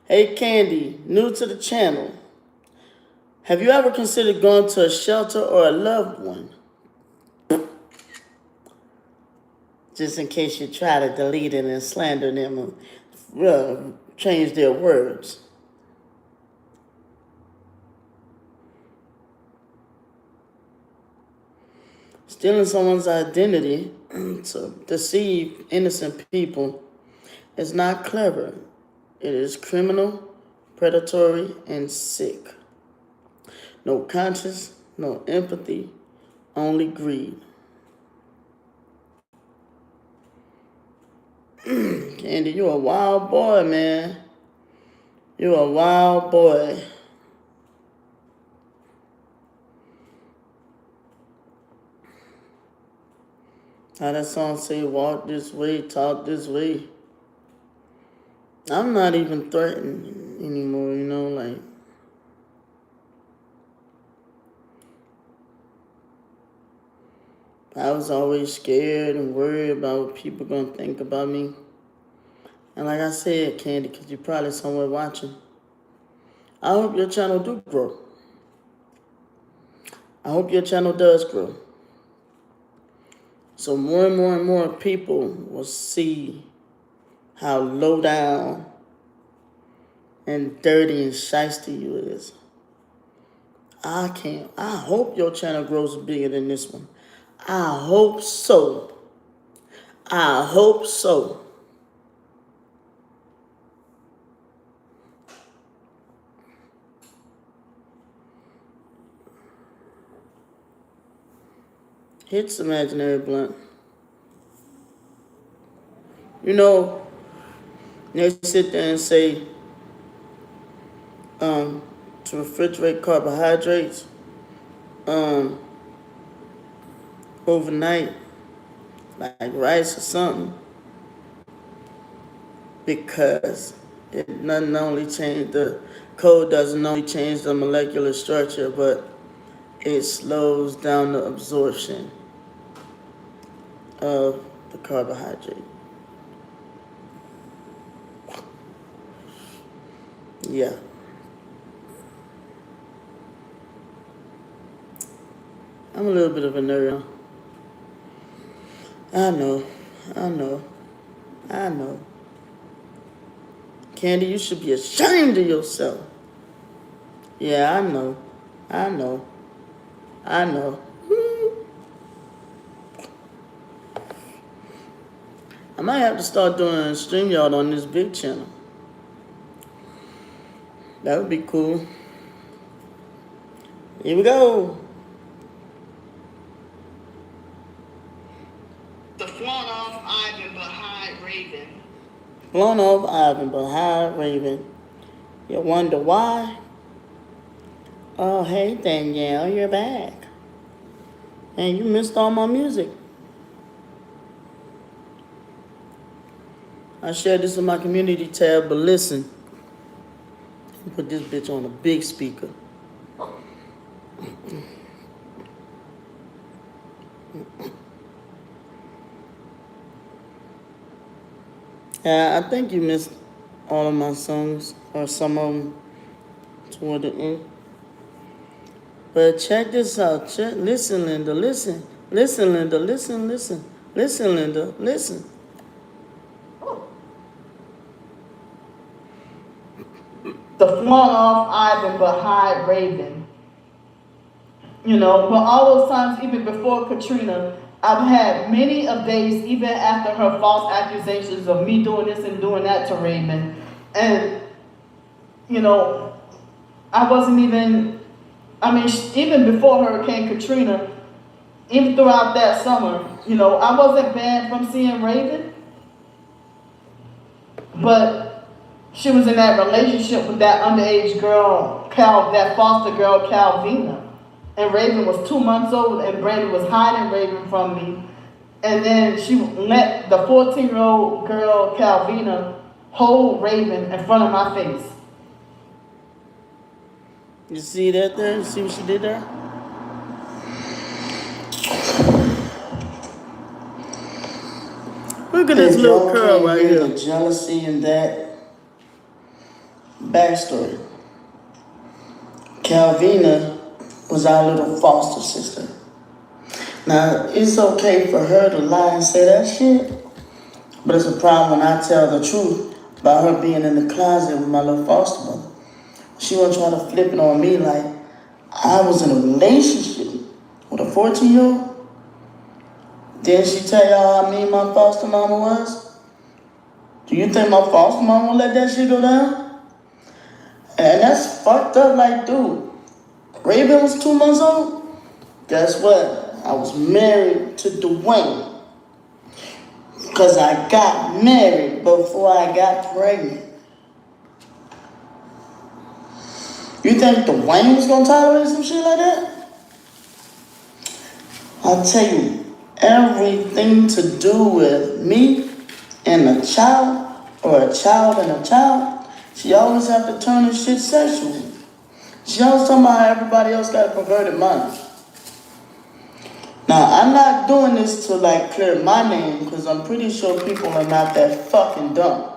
Hey Candy, new to the channel. Have you ever considered going to a shelter or a loved one? Just in case you try to delete it and slander them or change their words. Stealing someone's identity to deceive innocent people is not clever. It is criminal, predatory, and sick. No conscience, no empathy, only greed. Candy, you a wild boy, man. You a wild boy. How that song say, walk this way, talk this way. I'm not even threatened anymore, you know, like. I was always scared and worried about what people gonna think about me. And like I said, Candy, because you're probably somewhere watching, I hope your channel do grow. I hope your channel does grow. So more and more and more people will see how low down and dirty and shiesty you is. I hope your channel grows bigger than this one. I hope so. I hope so. Hits imaginary blunt. You know, they sit there and say, to refrigerate carbohydrates, overnight, like rice or something, because it doesn't only change the code, doesn't only change the molecular structure, but it slows down the absorption of the carbohydrate. Yeah. I'm a little bit of a nerd. I know. Candy, you should be ashamed of yourself. Yeah, I know. I might have to start doing a StreamYard on this big channel. That would be cool. Here we go. The flown off Ivan but high Raven. Blown off Ivan but high Raven. You wonder why? Oh, hey Danielle, you're back. And you missed all my music. I shared this in my community tab, but listen. Put this bitch on a big speaker. I think you missed all of my songs, or some of them toward the end. But check this out. Listen, Linda, listen. Listen, Linda, listen. Listen, Linda, listen. The flown off Ivan but high Raven. You know, but all those times, even before Katrina, I've had many of days, even after her false accusations of me doing this and doing that to Raven. And, you know, I wasn't even, even before Hurricane Katrina, even throughout that summer, you know, I wasn't banned from seeing Raven. But she was in that relationship with that underage girl, that foster girl, Calvina. And Raven was 2 months old, and Brady was hiding Raven from me. And then she let the 14-year-old girl, Calvina, hold Raven in front of my face. You see that there? You see what she did there? Look at this If little y'all curl can't right hear here. the jealousy in that backstory, Calvina was our little foster sister. Now, it's okay for her to lie and say that shit, but it's a problem when I tell the truth about her being in the closet with my little foster mother. She was trying to flip it on me like I was in a relationship with a 14-year-old. Didn't she tell y'all how mean my foster mama was? Do you think my foster mama would let that shit go down? And that's fucked up, like, dude. Raven was 2 months old. Guess what? I was married to Dwayne. Because I got married before I got pregnant. You think Dwayne was gonna tolerate some shit like that? I'll tell you, everything to do with me and a child, or a child and a child, she always have to turn this shit sexual. She always talking about how everybody else got a perverted mind. Now, I'm not doing this to like clear my name, because I'm pretty sure people are not that fucking dumb.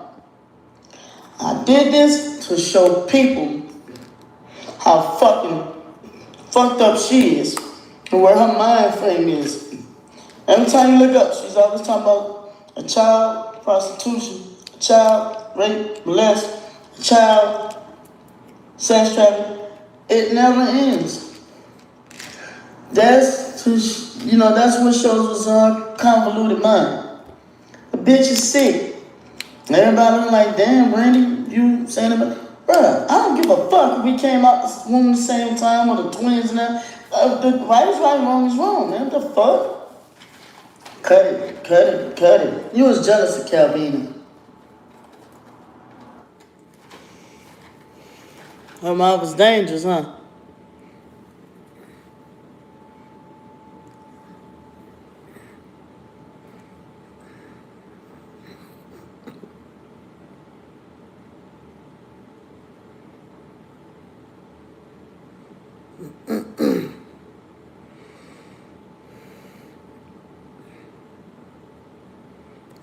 I did this to show people how fucking fucked up she is and where her mind frame is. Every time you look up, she's always talking about a child prostitution, a child rape, molest, a child sex trafficking. It never ends. That's that's what shows us her convoluted mind. The bitch is sick. Everybody looking like, damn, Brandy, you saying about, bruh, I don't give a fuck if we came out the womb the same time with the twins and that. The right is right, wrong is wrong, man. What the fuck? Cut it, cut it, cut it. You was jealous of Calvina. Her mouth was dangerous, huh?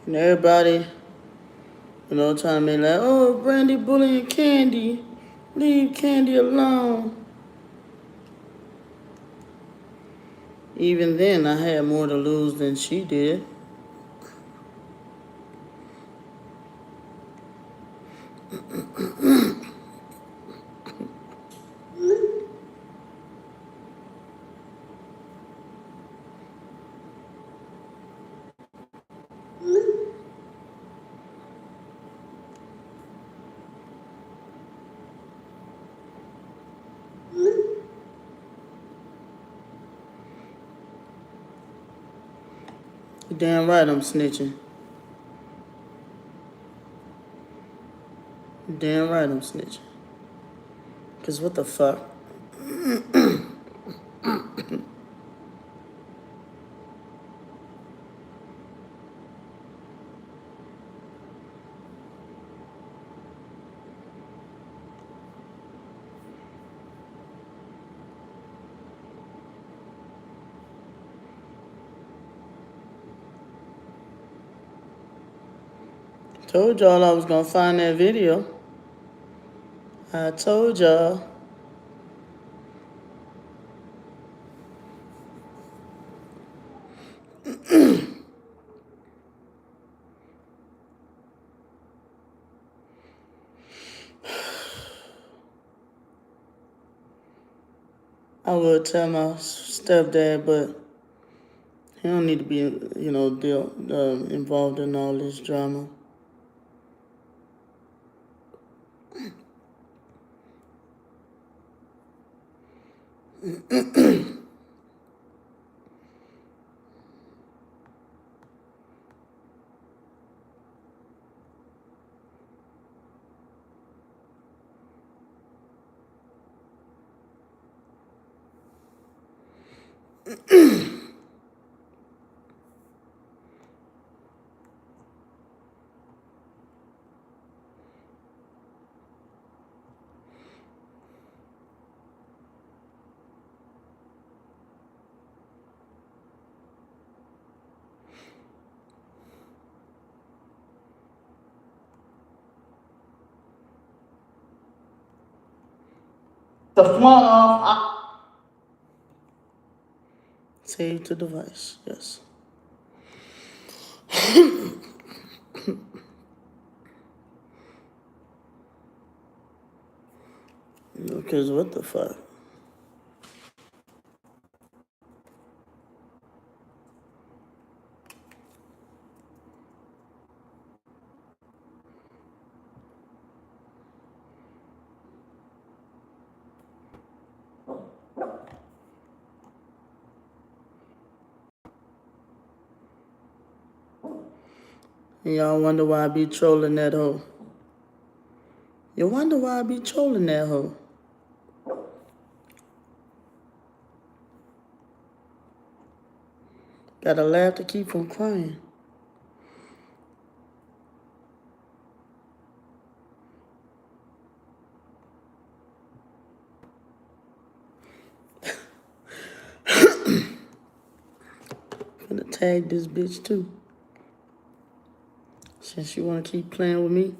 And everybody, trying to make like, oh, Brandy bullying Candy. Leave Candy alone. Even then, I had more to lose than she did. You damn right I'm snitching. You damn right I'm snitching. Cause what the fuck? Told y'all I was gonna find that video. I told y'all. I would tell my stepdad, but he don't need to be, involved in all this drama. the front of. Save to device, yes. Because what the fuck? And y'all wonder why I be trolling that hoe. You wonder why I be trolling that hoe. Gotta laugh to keep from crying. Gonna tag this bitch too. Since you wanna keep playing with me.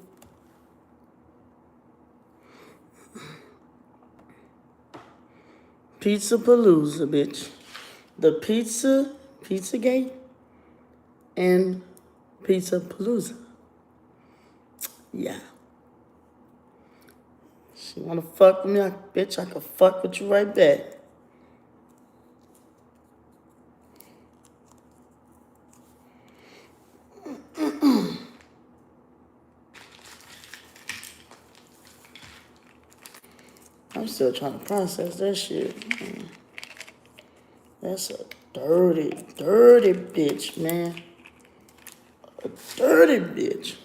Pizza Palooza, bitch. The Pizzagate, and Pizza Palooza. Yeah. She wanna fuck with me, bitch, I can fuck with you right back. I'm still trying to process that shit. That's a dirty, dirty bitch, man. A dirty bitch.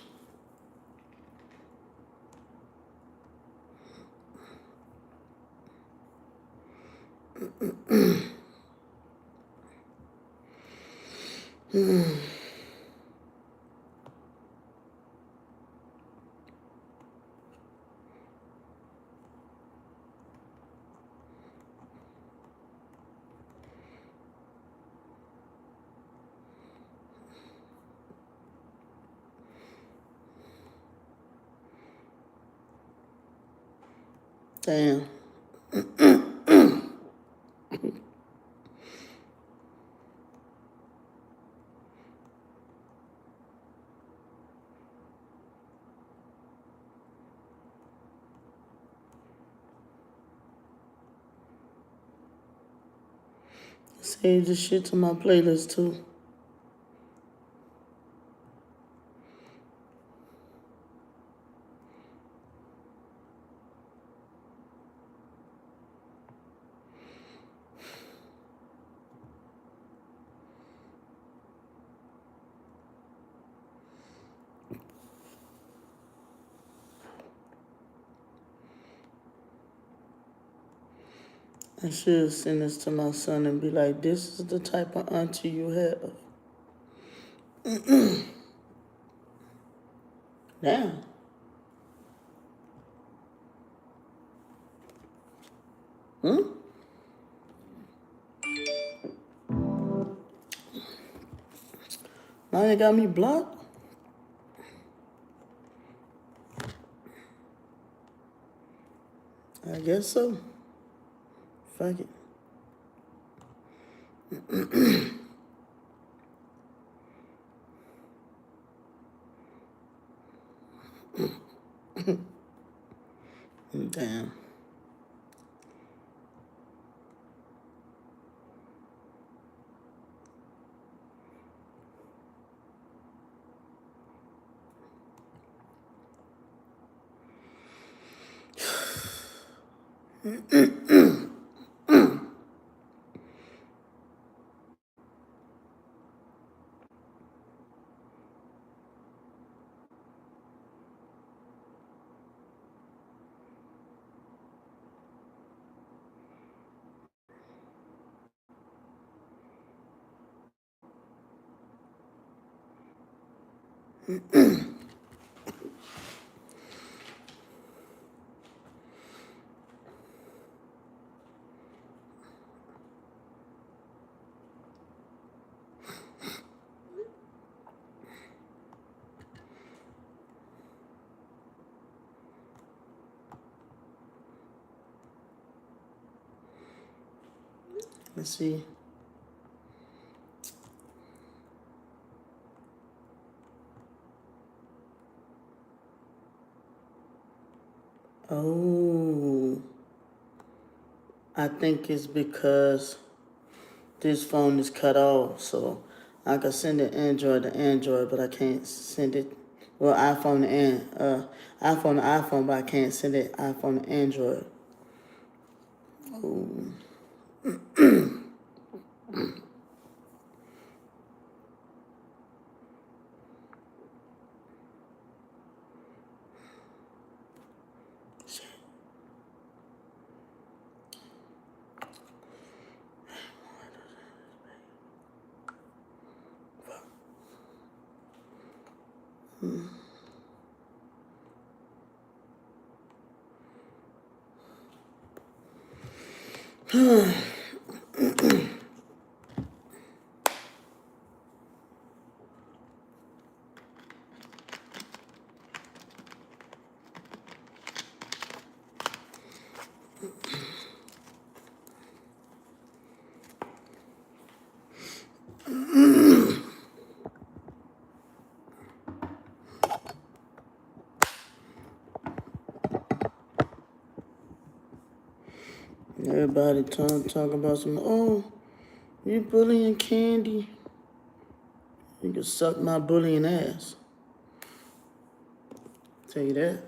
Damn. Save this shit to my playlist too. I should send this to my son and be like, this is the type of auntie you have. Damn. Now you got me blocked? I guess so. Fuck it. Damn. Let's see. Oh, I think it's because this phone is cut off, so I can send it Android to Android, but I can't send it, well, iPhone to iPhone, but I can't send it iPhone to Android. Oh. Everybody talk about some, oh, you bullying Candy. You can suck my bullying ass. Tell you that.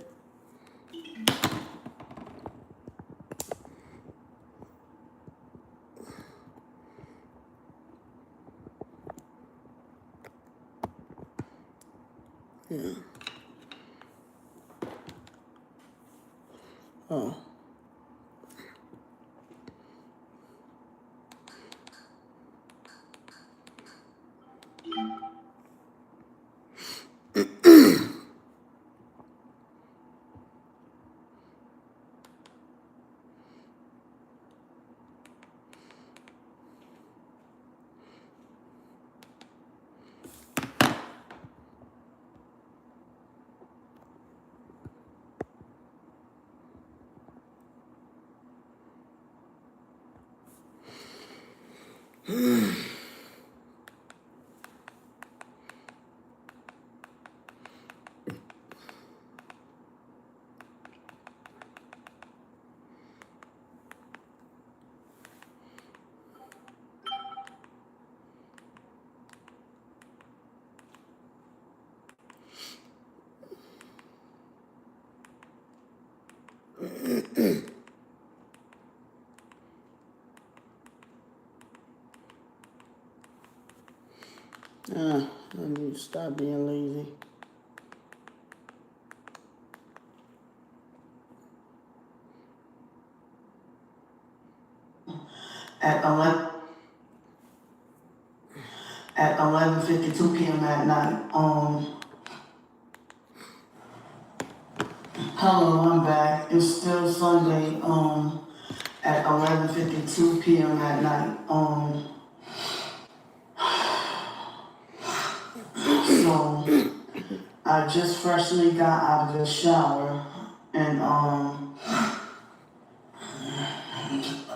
Yeah. Oh. I need to stop being lazy. At 11:52 p.m. at night. Hello, I'm back. It's still Sunday. At 11:52 p.m. at night. So I just freshly got out of the shower, and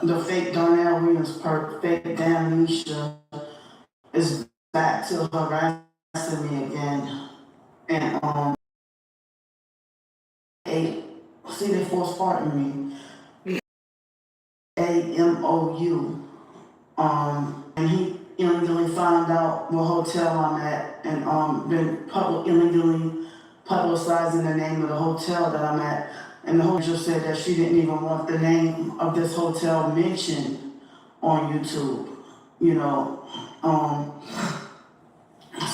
the fake Darnell Williams fake Damnesia is back to harassing me again. And they forced farting me. AMOU. And he illegally found out what hotel I'm at, and been illegally publicizing the name of the hotel that I'm at. And the hotel said that she didn't even want the name of this hotel mentioned on YouTube.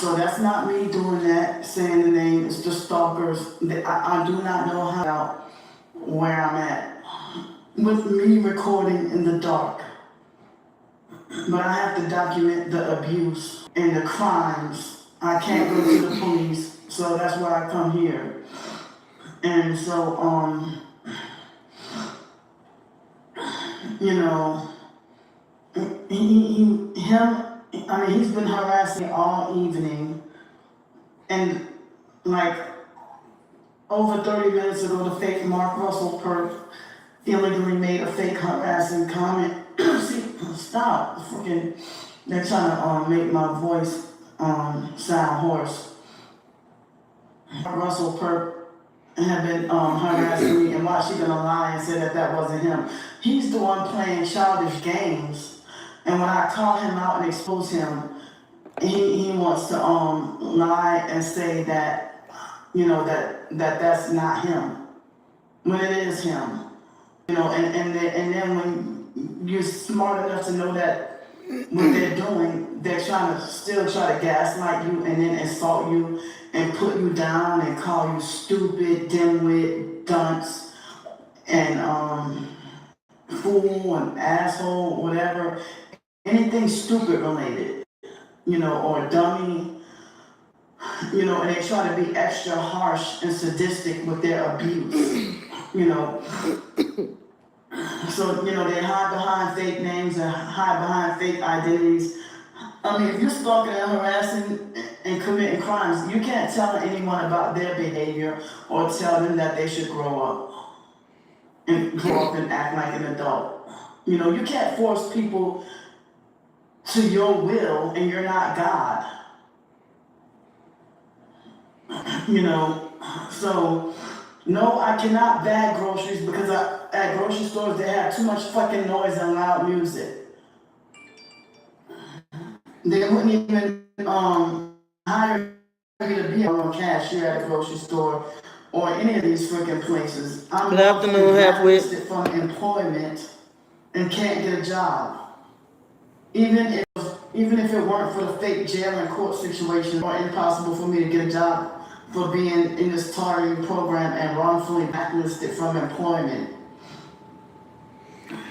So that's not me doing that, saying the name. It's the stalkers. I do not know how where I'm at with me recording in the dark. But I have to document the abuse and the crimes. I can't go to the police, so that's why I come here. And so, he's been harassing me all evening. And like over 30 minutes ago, the fake Mark Russell perp illegally made a fake harassing comment. stop. Freaking, they're trying to make my voice sound hoarse. Russell Perk had been harassing me, and why she gonna lie and say that that wasn't him? He's the one playing childish games, and when I call him out and expose him, he wants to lie and say that, you know, that's not him, when it is him. You know, and then when you're smart enough to know that what they're doing, they're trying to still try to gaslight you and then insult you and put you down and call you stupid, dimwit, dunce, and fool and asshole, whatever. Anything stupid related, you know, or dummy, you know, and they try to be extra harsh and sadistic with their abuse, you know. So, you know, they hide behind fake names and hide behind fake identities. I mean, if you're stalking and harassing and committing crimes, you can't tell anyone about their behavior or tell them that they should grow up and act like an adult. You know, you can't force people to your will and you're not God. You know, so no, I cannot bag groceries because at grocery stores they have too much fucking noise and loud music. They wouldn't even hire me to be a cashier at a grocery store or any of these freaking places. I'm Good afternoon, Halfwit. blacklisted from employment and can't get a job. Even if it weren't for the fake jail and court situation, or impossible for me to get a job for being in this targeting program and wrongfully blacklisted from employment.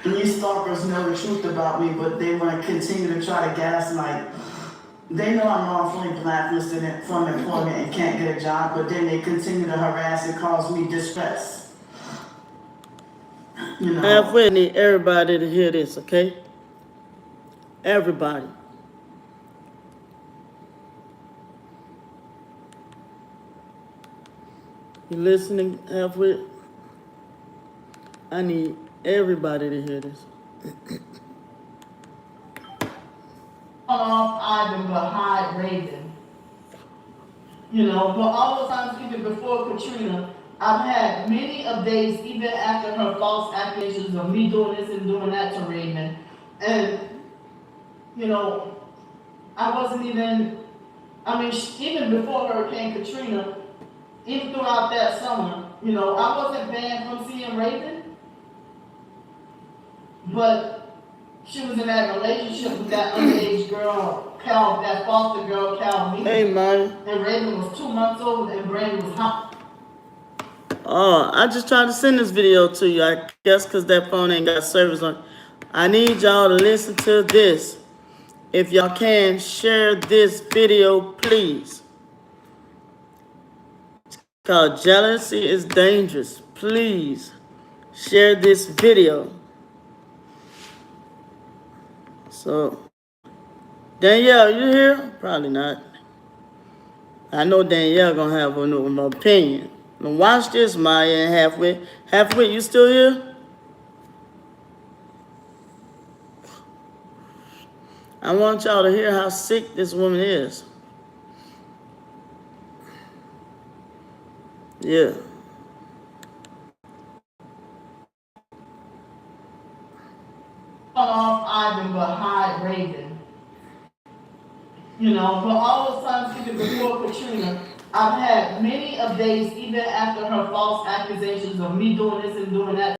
And these stalkers know the truth about me, but they want to continue to try to gaslight. They know I'm wrongfully blacklisted from employment and can't get a job, but then they continue to harass and cause me distress. You know. Halfway, need everybody to hear this, okay? Everybody. You listening, Halfway? I need everybody to hear this. Off Ivan but hide Raven. You know, but all the times even before Katrina, I've had many of days even after her false accusations of me doing this and doing that to Raven. And, you know, I wasn't even, even before Hurricane Katrina, even throughout that summer, you know, I wasn't banned from seeing Raven, but she was in that relationship with that underage girl, that foster girl, Calvin. Hey, man. And Raven was 2 months old and Brandon was hot. Oh, I just tried to send this video to you. I guess because that phone ain't got service on. I need y'all to listen to this. If y'all can, share this video, please. It's called Jealousy is Dangerous. Please share this video. So, Danielle, you here? Probably not. I know Danielle gonna have an opinion. Now watch this, Maya and Halfway. Halfway, you still here? I want y'all to hear how sick this woman is. Yeah. Off Ivan but hide Raven. You know, but all the times even before Katrina, I've had many of days even after her false accusations of me doing this and doing that.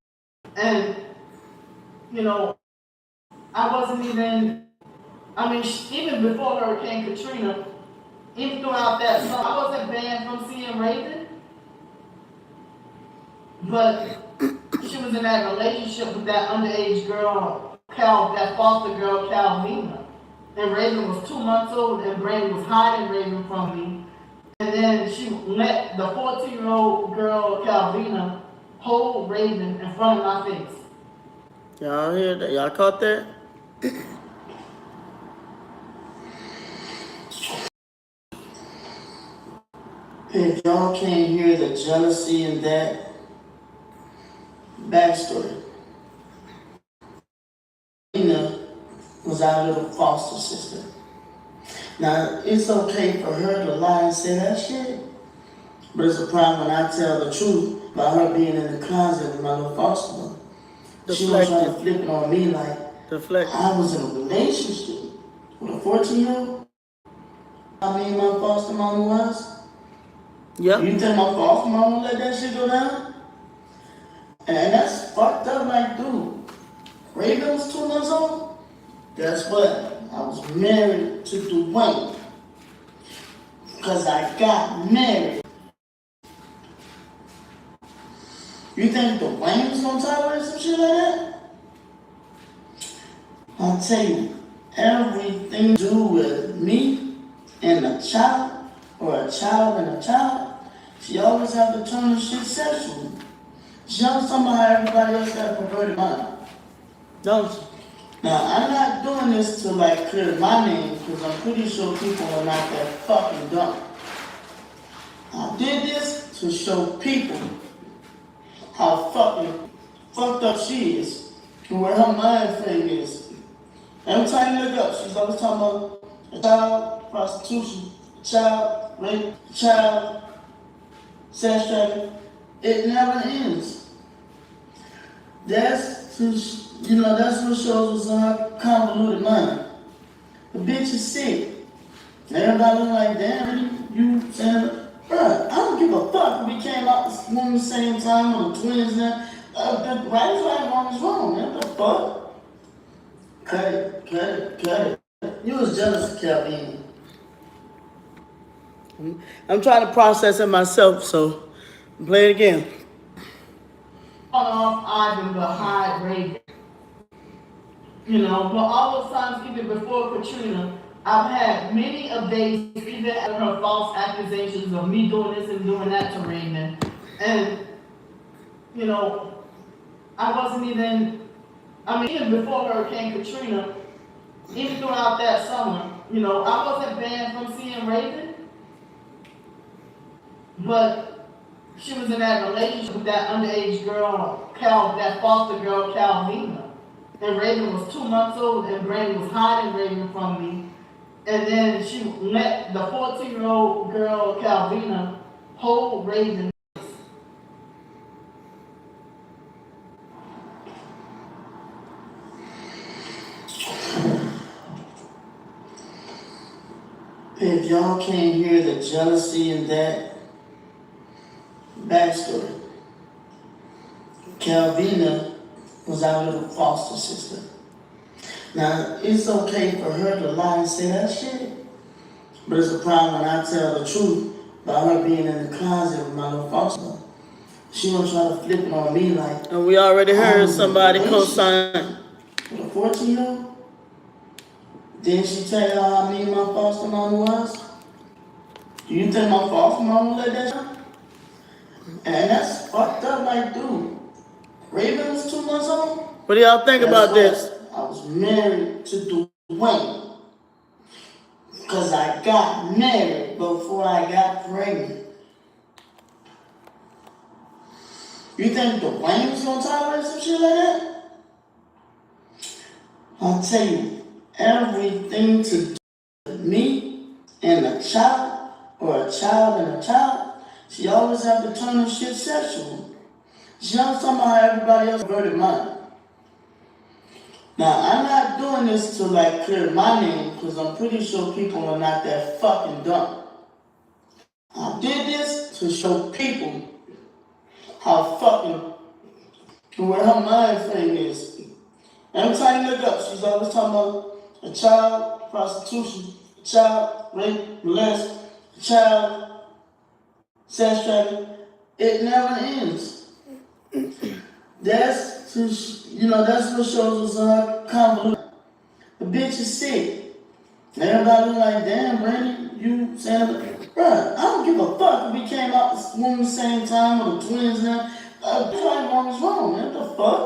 And, you know, I wasn't even, even before Hurricane Katrina, even throughout that summer, I wasn't banned from seeing Raven, but she was in that relationship with that underage girl, that foster girl, Calvina. And Raven was 2 months old and Brandon was hiding Raven from me. And then she let the 14-year-old girl, Calvina, hold Raven in front of my face. Y'all hear that? Y'all caught that? If y'all can't hear the jealousy in that backstory, was our little foster sister. Now, it's okay for her to lie and say that shit, but it's a problem when I tell the truth about her being in the closet with my little foster mother. She was trying to flip it on me like I was in a relationship with a 14-year-old. I mean, my foster mama was. Yep. You think my foster mama let that shit go down? And that's fucked up, like, dude. Raven was 2 months old. Guess what? I was married to Dwayne. Because I got married. You think Dwayne was gonna tolerate some shit like that? I'll tell you, everything to do with me and a child, or a child and a child, she always have to turn the shit sexual. She always talking about how everybody else got a perverted mind. Don't you? Now, I'm not doing this to like clear my name, because I'm pretty sure people are not that fucking dumb. I did this to show people how fucking fucked up she is, and where her mind frame is. Every time you look up, she's always talking about a child prostitution, a child rape, a child sex trafficking. It never ends. That's that's what shows us her convoluted mind. The bitch is sick. Everybody look like, damn, you saying, bruh, I don't give a fuck if we came out at the same time or the twins now. The right is right, wrong is wrong, man. What the fuck? Cut it. You was jealous of Calvin. I'm trying to process it myself, so play it again. Off Ivan behind Raven. You know, but all those times, even before Katrina, I've had many of days, even at her false accusations of me doing this and doing that to Raven. And, you know, I wasn't even, even before Hurricane Katrina, even throughout that summer, you know, I wasn't banned from seeing Raven, but she was in that relationship with that underage girl, that foster girl, Calvina. And Raven was 2 months old, and Brandy was hiding Raven from me. And then she let the 14-year-old girl, Calvina, hold Raven. If y'all can't hear the jealousy in that backstory, Calvina was our little foster sister. Now, it's okay for her to lie and say that shit, but it's a problem when I tell the truth about her being in the closet with my little foster mother. She gonna try to flip it on me like. And we already heard somebody co-sign with a 14-year-old. Didn't she tell y'all how mean my foster mama was? Do you think my foster mama let that happen? And that's fucked up, like, dude. Raven was 2 months old. What do y'all think about this? I was married to Dwayne. Because I got married before I got pregnant. You think Dwayne was going to tolerate some shit like that? I'll tell you, everything to do with me and a child, or a child and a child, she always have to turn the shit sexual. She always talking about how everybody else perverted mine. Now, I'm not doing this to like clear my name, because I'm pretty sure people are not that fucking dumb. I did this to show people how fucking, where her mind frame is. Every time you look up, she's always talking about a child prostitution, a child rape, molest, a child sex trafficking. It never ends. That's what shows us how convoluted. The bitch is sick. Everybody like, damn, Brandy, you saying, bruh, I don't give a fuck if we came out the same time or the twins now. Right, wrong is wrong, man. What the fuck?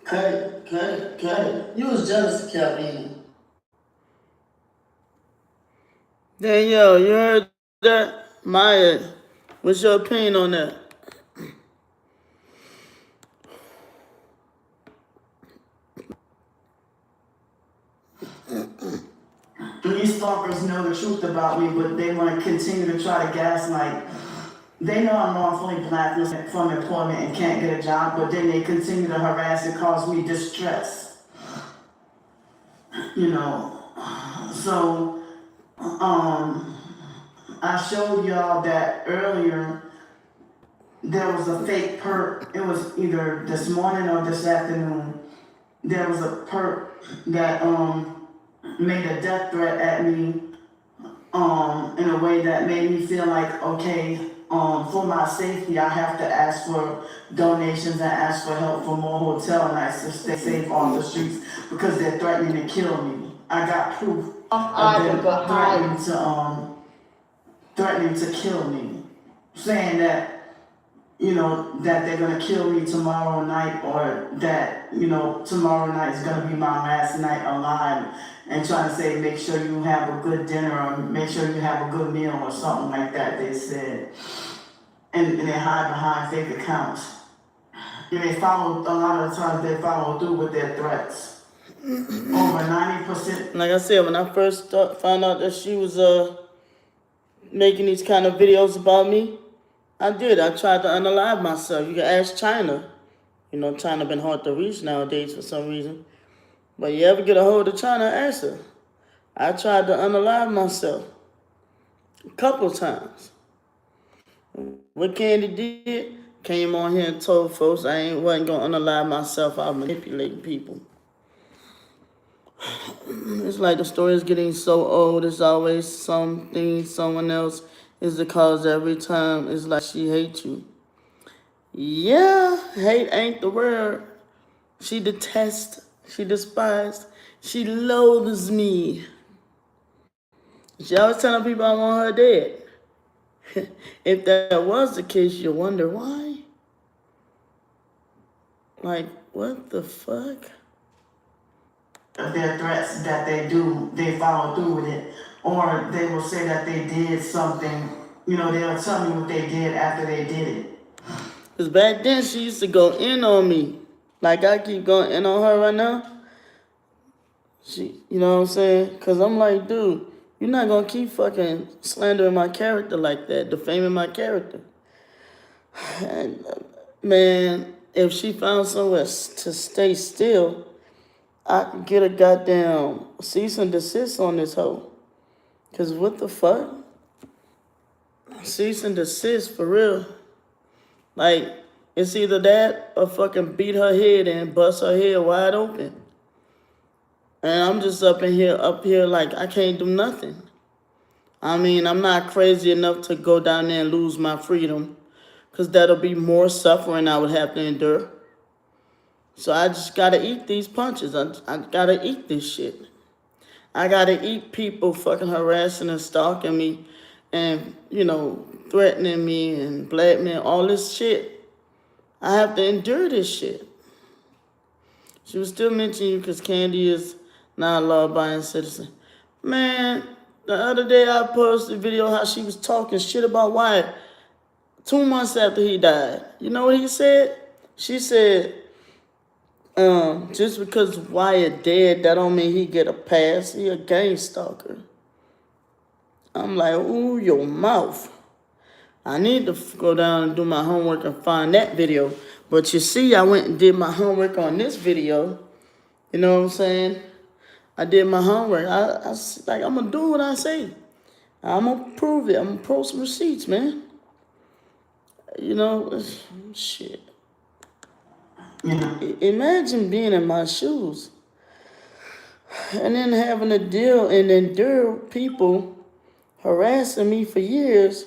Cut it. You was jealous of Calvin. Danielle, you heard that? Maya, what's your opinion on that? stalkers know the truth about me, but they want to continue to try to gaslight. They know I'm wrongfully blacklisted from employment and can't get a job, but then they continue to harass and cause me distress. You know, so I showed y'all that earlier. There was a fake perp. It was either this morning or this afternoon. There was a perp that made a death threat at me in a way that made me feel like, okay, for my safety, I have to ask for donations and ask for help for more hotel nights to stay safe off the streets because they're threatening to kill me. I got proof of them threatening to kill me, saying that, you know, that they're gonna kill me tomorrow night, or that, you know, tomorrow night is gonna be my last night alive, and trying to say, make sure you have a good dinner, or make sure you have a good meal, or something like that, they said. And they hide behind fake accounts. And they follow, a lot of the times they follow through with their threats. Over 90%. Like I said, when I first found out that she was making these kind of videos about me, I did. I tried to unalive myself. You can ask China. You know, China been hard to reach nowadays for some reason. But you ever get a hold of China, ask her. I tried to unalive myself a couple times. What Candy did, came on here and told folks I wasn't going to unalive myself. I was manipulating people. It's like the story is getting so old. It's always something, someone else is the cause every time. It's like she hates you. Yeah, hate ain't the word. She detests, she despises, she loathes me. She always telling people I want her dead. If that was the case, you wonder why. Like, what the fuck? Their threats that they do, they follow through with it. Or they will say that they did something, you know, they'll tell me what they did after they did it. Because back then she used to go in on me. Like I keep going in on her right now. She, you know what I'm saying? Because I'm like, dude, you're not going to keep fucking slandering my character like that, defaming my character. And, man, if she found somewhere to stay still, I could get a goddamn cease and desist on this hoe. Because what the fuck? Cease and desist, for real. Like, it's either that or fucking beat her head and bust her head wide open. And I'm just up here like I can't do nothing. I mean, I'm not crazy enough to go down there and lose my freedom, because that'll be more suffering I would have to endure. So I just gotta eat these punches. I gotta eat this shit. I gotta eat people fucking harassing and stalking me and, you know, threatening me and blackmail, all this shit. I have to endure this shit. She was still mentioning you because Candy is not a law-abiding citizen. Man, the other day I posted a video how she was talking shit about Wyatt 2 months after he died. You know what he said? She said, just because Wyatt dead, that don't mean he get a pass. He a gang stalker. I'm like, ooh, your mouth. I need to go down and do my homework and find that video. But you see, I went and did my homework on this video. You know what I'm saying? I did my homework. I like, I'm going to do what I say. I'm going to prove it. I'm going to post some receipts, man. You know, shit. Imagine being in my shoes and then having to deal and endure people harassing me for years,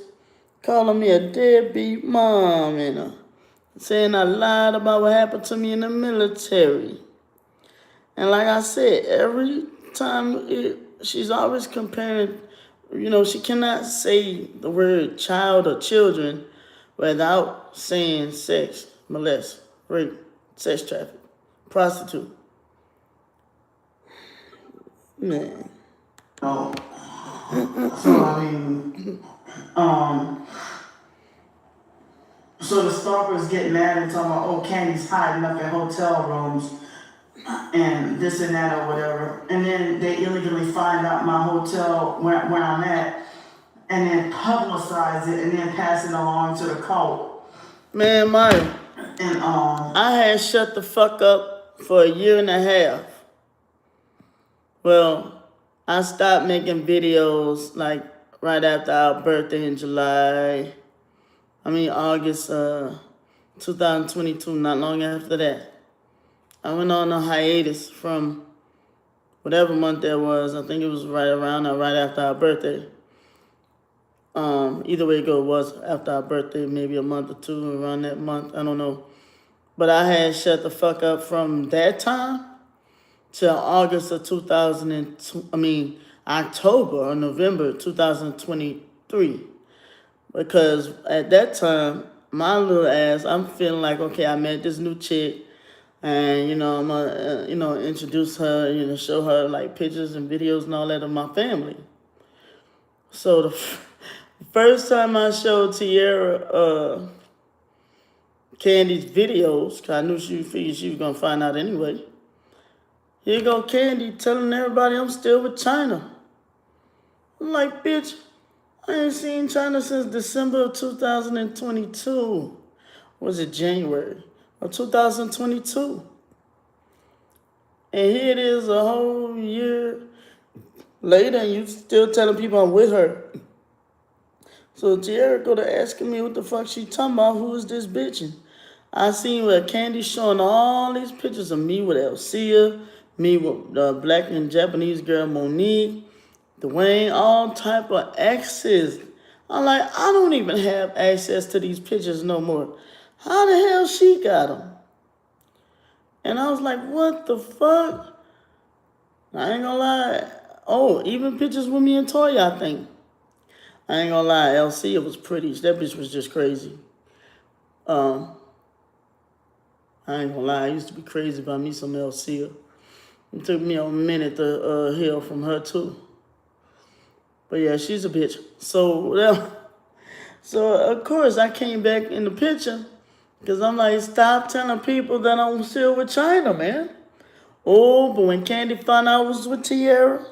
calling me a deadbeat mom and saying I lied about what happened to me in the military. And like I said, every time she's always comparing, you know, she cannot say the word child or children without saying sex, molest, rape, sex traffic, prostitute. Man. Oh. So, I mean, so the stalkers get mad and talking about, oh, Candy's hiding up in hotel rooms. and this and that or whatever. And then they illegally find out my hotel where I'm at, and then publicize it and then pass it along to the cult. Man, Maya, And I had shut the fuck up for a year and a half. Well, I stopped making videos like right after our birthday in August 2022, not long after that. I went on a hiatus from whatever month that was. I think it was right around or right after our birthday. Either way it go, it was after our birthday, maybe a month or two around that month. I don't know. But I had shut the fuck up from that time till August of October or November 2023. Because at that time, my little ass, I'm feeling like, okay, I met this new chick, and, I'm going to, introduce her, show her, like, pictures and videos and all that of my family. So the first time I showed Tierra Candy's videos, because I knew she figured she was going to find out anyway. Here go Candy telling everybody I'm still with China. I'm like, bitch, I ain't seen China since December of 2022. Was it January of 2022? And here it is a whole year later and you still telling people I'm with her. So Tierra go to asking me what the fuck she talking about, who is this bitch? And I seen where Candy showing all these pictures of me with Elsia, me with the black and Japanese girl Monique, Dwayne, all type of exes. I'm like, I don't even have access to these pictures no more. How the hell she got them? And I was like, what the fuck? I ain't gonna lie. Oh, even pictures with me and Toya, I think. I ain't gonna lie, Elsia was pretty. That bitch was just crazy. I ain't gonna lie, I used to be crazy about me some Elsia. It took me a minute to heal from her too. But yeah, she's a bitch. So of course I came back in the picture because I'm like, stop telling people that I'm still with China, man. Oh, but when Candy found out I was with Tierra,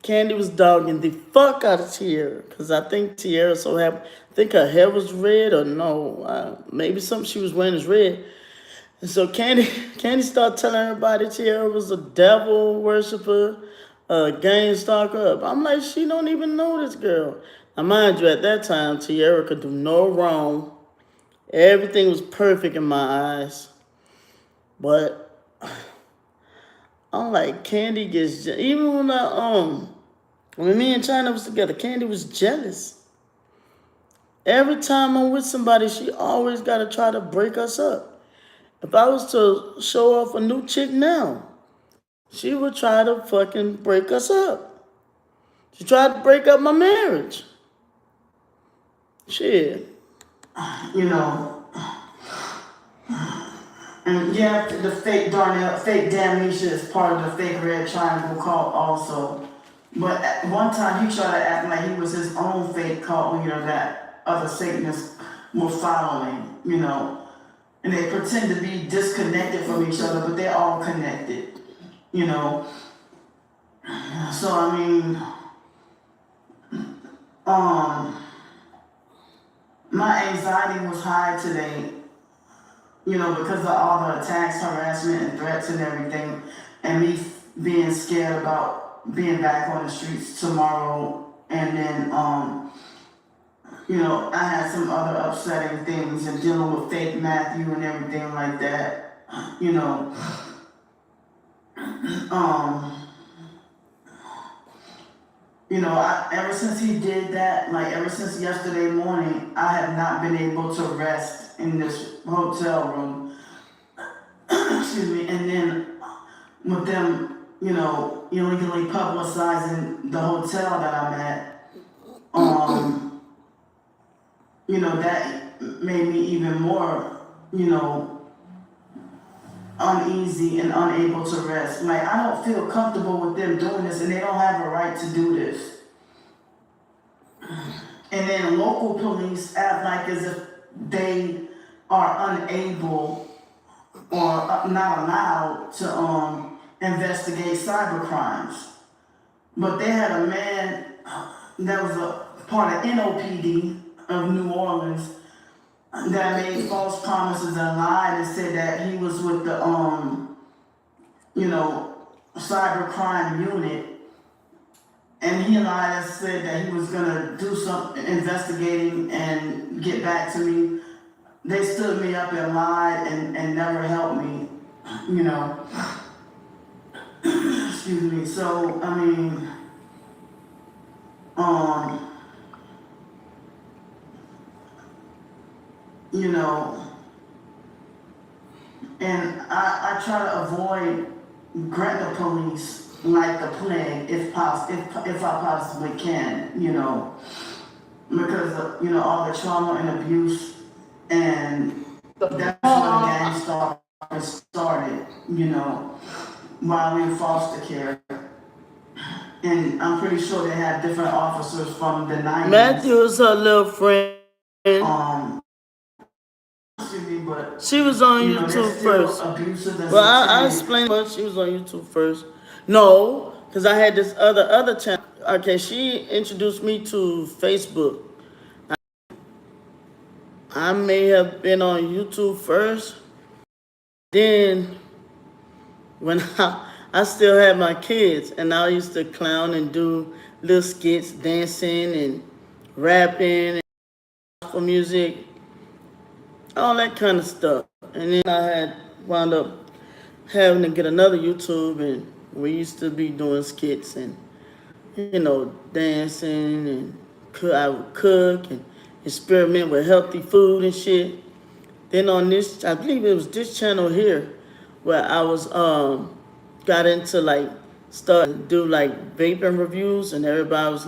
Candy was dogging the fuck out of Tierra because I think Tierra so happy. I think her hair was red or no, maybe something she was wearing is red. And so Candy started telling everybody Tierra was a devil worshiper, a gang stalker. I'm like, she don't even know this girl. Now, mind you, at that time, Tierra could do no wrong. Everything was perfect in my eyes. But I'm like, Candy gets even when me and China was together, Candy was jealous. Every time I'm with somebody, she always got to try to break us up. If I was to show off a new chick now, she would try to fucking break us up. She tried to break up my marriage. Shit. And yeah, the fake Damnesia is part of the fake Red Triangle cult also. But at one time he tried to act like he was his own fake cult, that other Satanists were following, And they pretend to be disconnected from each other, but they're all connected, So I mean, my anxiety was high today, because of all the attacks, harassment, and threats and everything, and me being scared about being back on the streets tomorrow, and then, I had some other upsetting things and dealing with fake Matthew and everything like that, ever since he did that, ever since yesterday morning, I have not been able to rest in this hotel room. Excuse me. And then with them, illegally publicizing the hotel that I'm at, that made me even more, uneasy and unable to rest. I don't feel comfortable with them doing this, and they don't have a right to do this. And then local police act like as if they are unable or not allowed to investigate cyber crimes. But they had a man that was a part of NOPD of New Orleans that made false promises and lied and said that he was with the cyber crime unit, and he lied and said that he was gonna do some investigating and get back to me. They stood me up and lied and never helped me, excuse me. So I mean, and I try to avoid grant the police like the plague if I possibly can, because of, all the trauma and abuse, and that's when the gang started, while we in foster care. And I'm pretty sure they had different officers from the 90s. Matthew is her little friend. Excuse me, but She was on YouTube first. Well, I explained what she was on YouTube first. No, because I had this other channel. Okay, she introduced me to Facebook. I may have been on YouTube first. Then, when I still had my kids, and I used to clown and do little skits, dancing and rapping and gospel music, all that kind of stuff. And then I had wound up having to get another YouTube, and we used to be doing skits and, dancing, and I would cook and experiment with healthy food and shit. Then on this, I believe it was this channel here, where I was, got into start to do vaping reviews, and everybody was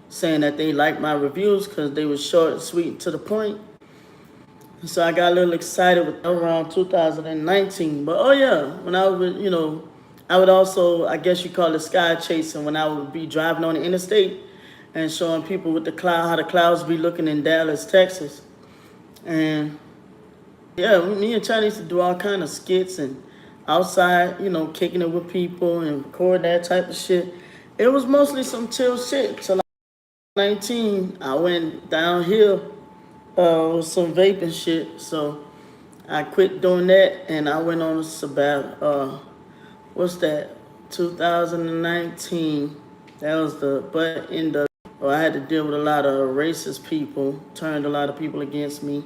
saying that they liked my reviews because they were short and sweet to the point. So I got a little excited with around 2019. But when I would, I would also, I guess you call it sky chasing, when I would be driving on the interstate and showing people with how the clouds be looking in Dallas, Texas. And me and China used to do all kind of skits and outside, kicking it with people and record that type of shit. It was mostly some chill shit. Till 19, I went downhill with some vaping shit. So I quit doing that and I went on a sabbatical. What's that? 2019. That was I had to deal with a lot of racist people, turned a lot of people against me.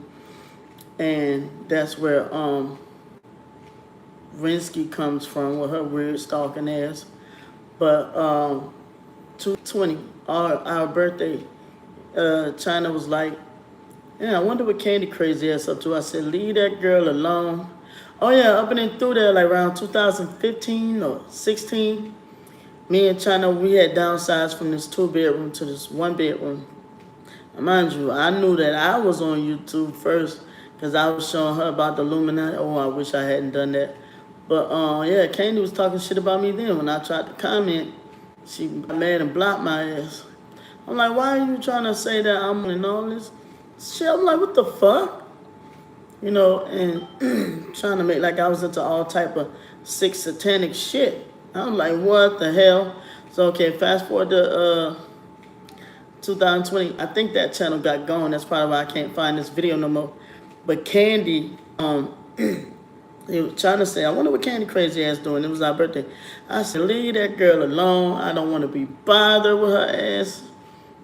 And that's where Rinsky comes from with her weird stalking ass. But 220, our birthday, China was like, I wonder what Candy crazy ass up to. I said, leave that girl alone. Oh yeah, up and through there, around 2015 or 16, me and China, we had downsized from this 2-bedroom to this 1-bedroom. And mind you, I knew that I was on YouTube first because I was showing her about the Illuminati. Oh, I wish I hadn't done that. But Candy was talking shit about me then. When I tried to comment, she got mad and blocked my ass. I'm like, why are you trying to say that I'm in all this shit? I'm like, what the fuck? And trying to make like I was into all type of sick satanic shit. I'm like, what the hell? So, okay, fast forward to 2020. I think that channel got gone. That's probably why I can't find this video no more. But Candy, he was trying to say, I wonder what Candy crazy ass doing. It was our birthday. I said, leave that girl alone. I don't want to be bothered with her ass.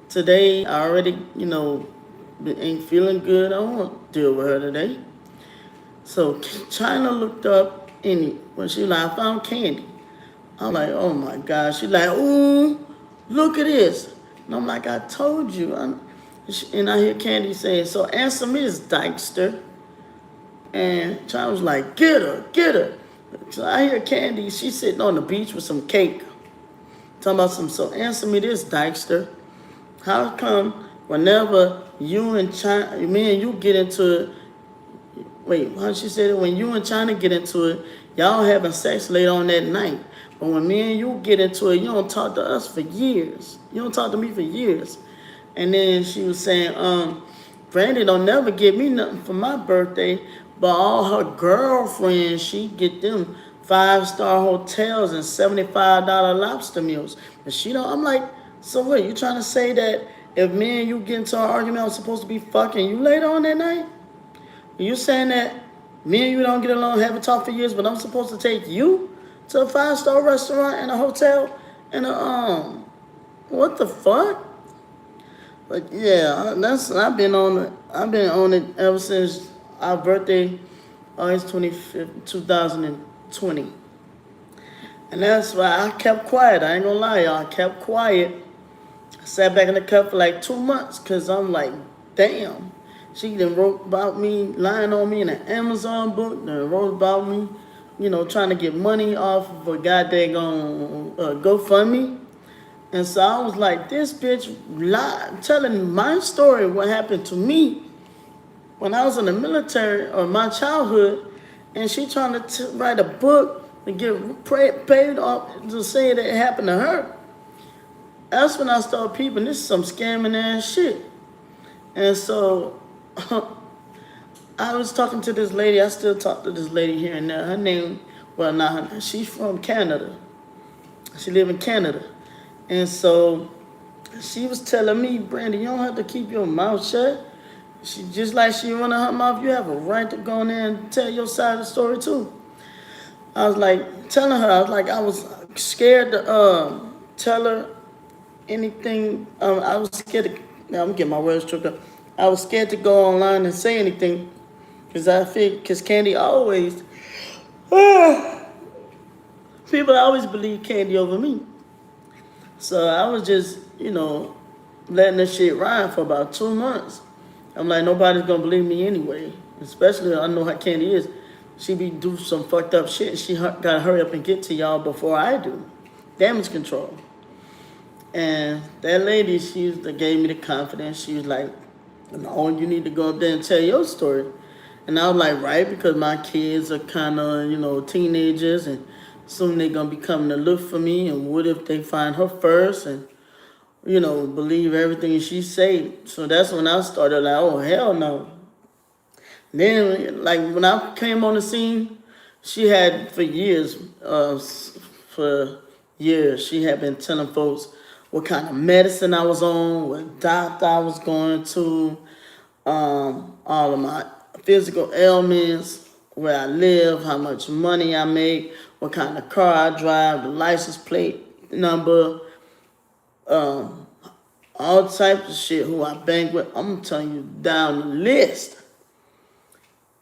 Today, I already, ain't feeling good. I don't want to deal with her today. So China looked up when she was like, I found Candy. I'm like, oh my God. She's like, ooh, look at this. And I'm like, I told you. And I hear Candy saying, so answer me this, Dykester. And China was like, get her. So I hear Candy, she's sitting on the beach with some cake. Talking about so answer me this, Dykester. How come whenever you and China, me and you get into it, wait, how she said it? When you and China get into it, y'all having sex later on that night. But when me and you get into it, you don't talk to us for years. You don't talk to me for years. And then she was saying, Brandy don't never give me nothing for my birthday, But all her girlfriends, she get them 5-star hotels and $75 lobster meals. And she don't, I'm like, so what, you trying to say that if me and you get into an argument, I'm supposed to be fucking you later on that night? You saying that me and you don't get along, haven't talked for years, but I'm supposed to take you to a 5-star restaurant and a hotel and what the fuck? But yeah, I've been on it ever since our birthday, August 25th, 2020. And that's why I kept quiet. I ain't gonna lie, y'all. I kept quiet. I sat back in the cup for like 2 months because I'm like, damn. She done wrote about me, lying on me in an Amazon book, then wrote about me, trying to get money off of a goddamn GoFundMe. And so I was like, this bitch lied, telling my story, what happened to me when I was in the military or my childhood, and she trying to write a book to get paid off to say that it happened to her. That's when I started peeping, this is some scamming ass shit. And so I was talking to this lady, I still talk to this lady here and there. Her name, well, not her, she's from Canada. She live in Canada. And so she was telling me, Brandy, you don't have to keep your mouth shut. She just like she running her mouth, you have a right to go in there and tell your side of the story too. I was like telling her, I was scared to tell her anything. I was scared to, now I'm getting my words tripped up. I was scared to go online and say anything because Candy always, people always believe Candy over me. So I was just, letting this shit ride for about 2 months. I'm like, nobody's gonna believe me anyway. Especially, I know how Candy is. She be do some fucked up shit. She gotta hurry up and get to y'all before I do. Damage control. And that lady, that gave me the confidence. She was like, no, you need to go up there and tell your story. And I was like, right, because my kids are kind of, teenagers, and soon they're going to be coming to look for me. And what if they find her first and, believe everything she say? So that's when I started like, oh, hell no. Then, like, when I came on the scene, she had for years, she had been telling folks what kind of medicine I was on, what doctor I was going to, all of my physical ailments, where I live, how much money I make, what kind of car I drive, the license plate number, all types of shit, who I bank with. I'm telling you down the list.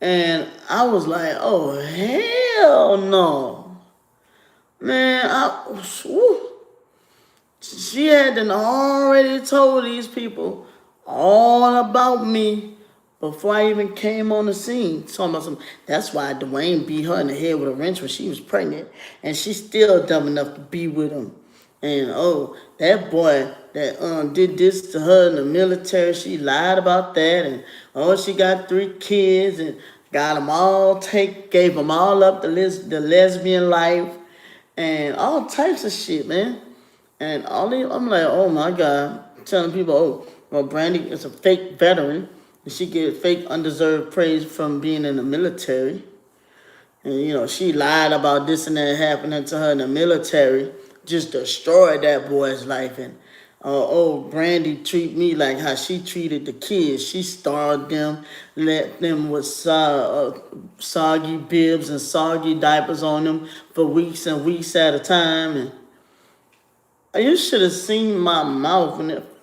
And I was like, oh, hell no. Man, she had already told these people all about me before I even came on the scene. Talking about that's why Dwayne beat her in the head with a wrench when she was pregnant. And she's still dumb enough to be with him. And that boy that did this to her in the military, she lied about that. And she got 3 kids and got them all gave them all up the lesbian life and all types of shit, man. And I'm like, oh my God, telling people, Brandy is a fake veteran, and she gets fake undeserved praise from being in the military. And, she lied about this and that happening to her in the military, just destroyed that boy's life. And, Brandy treat me like how she treated the kids. She starved them, let them with soggy bibs and soggy diapers on them for weeks and weeks at a time. And you should have seen my mouth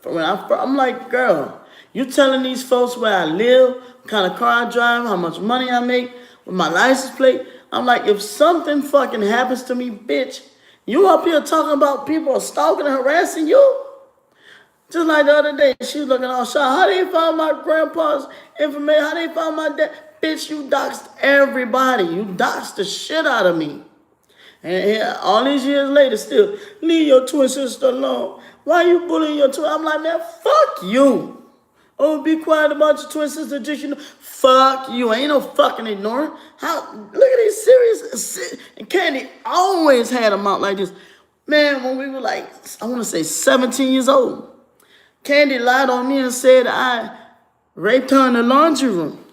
I'm like, girl, you telling these folks where I live, what kind of car I drive, how much money I make, with my license plate. I'm like, if something fucking happens to me, bitch, you up here talking about people stalking and harassing you? Just like the other day, she was looking all shy. How they found my grandpa's information? How they found my dad? Bitch, you doxed everybody. You doxed the shit out of me. And all these years later, still, leave your twin sister alone. Why you bullying your twin? I'm like, man, fuck you. Oh, be quiet about your twin sister. Just, fuck you. Ain't no fucking ignoring. Look at these serious. And Candy always had a mouth like this. Man, when we were like, I want to say 17 years old, Candy lied on me and said I raped her in the laundry room.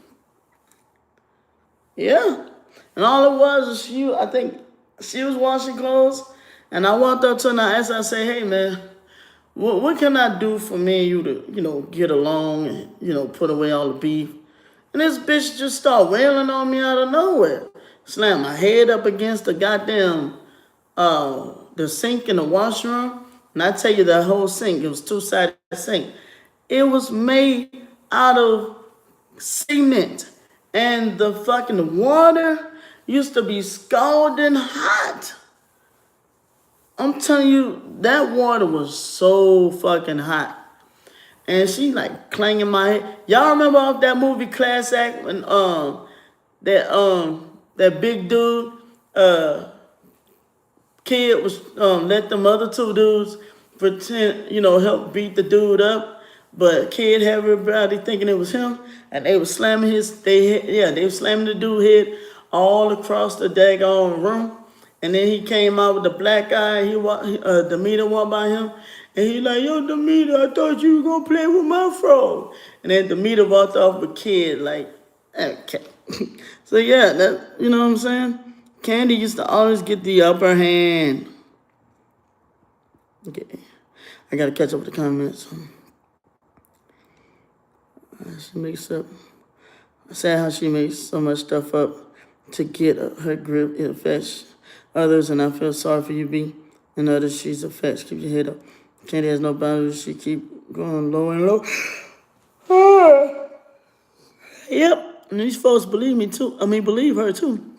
Yeah. And all it was is I think she was washing clothes. And I walked up to her and I asked her, I said, hey, man, what can I do for me and you to, get along and, put away all the beef? And this bitch just started wailing on me out of nowhere. Slammed my head up against the goddamn, the sink in the washroom. And I tell you, that whole sink, it was two-sided sink. It was made out of cement. And the fucking water used to be scalding hot. I'm telling you, that water was so fucking hot. And she like clanging my head. Y'all remember off that movie Class Act when that big dude kid was let them other two dudes pretend, help beat the dude up, but kid had everybody thinking it was him, and they were slamming they were slamming the dude head all across the daggone room. And then he came out with the black guy. Demeter walked by him, and he like, yo, Demeter, I thought you were gonna play with my frog. And then Demeter walked off with Kid, like, okay. So yeah, that you know what I'm saying. Candy used to always get the upper hand. Okay, I gotta catch up with the comments. She makes up. Sad how she makes so much stuff up to get her grip. It affects others, and I feel sorry for you, B. And others, she's a fetch. Keep your head up. Candy has no boundaries. She keep going low and low. Yep. And these folks believe me too. Believe her too.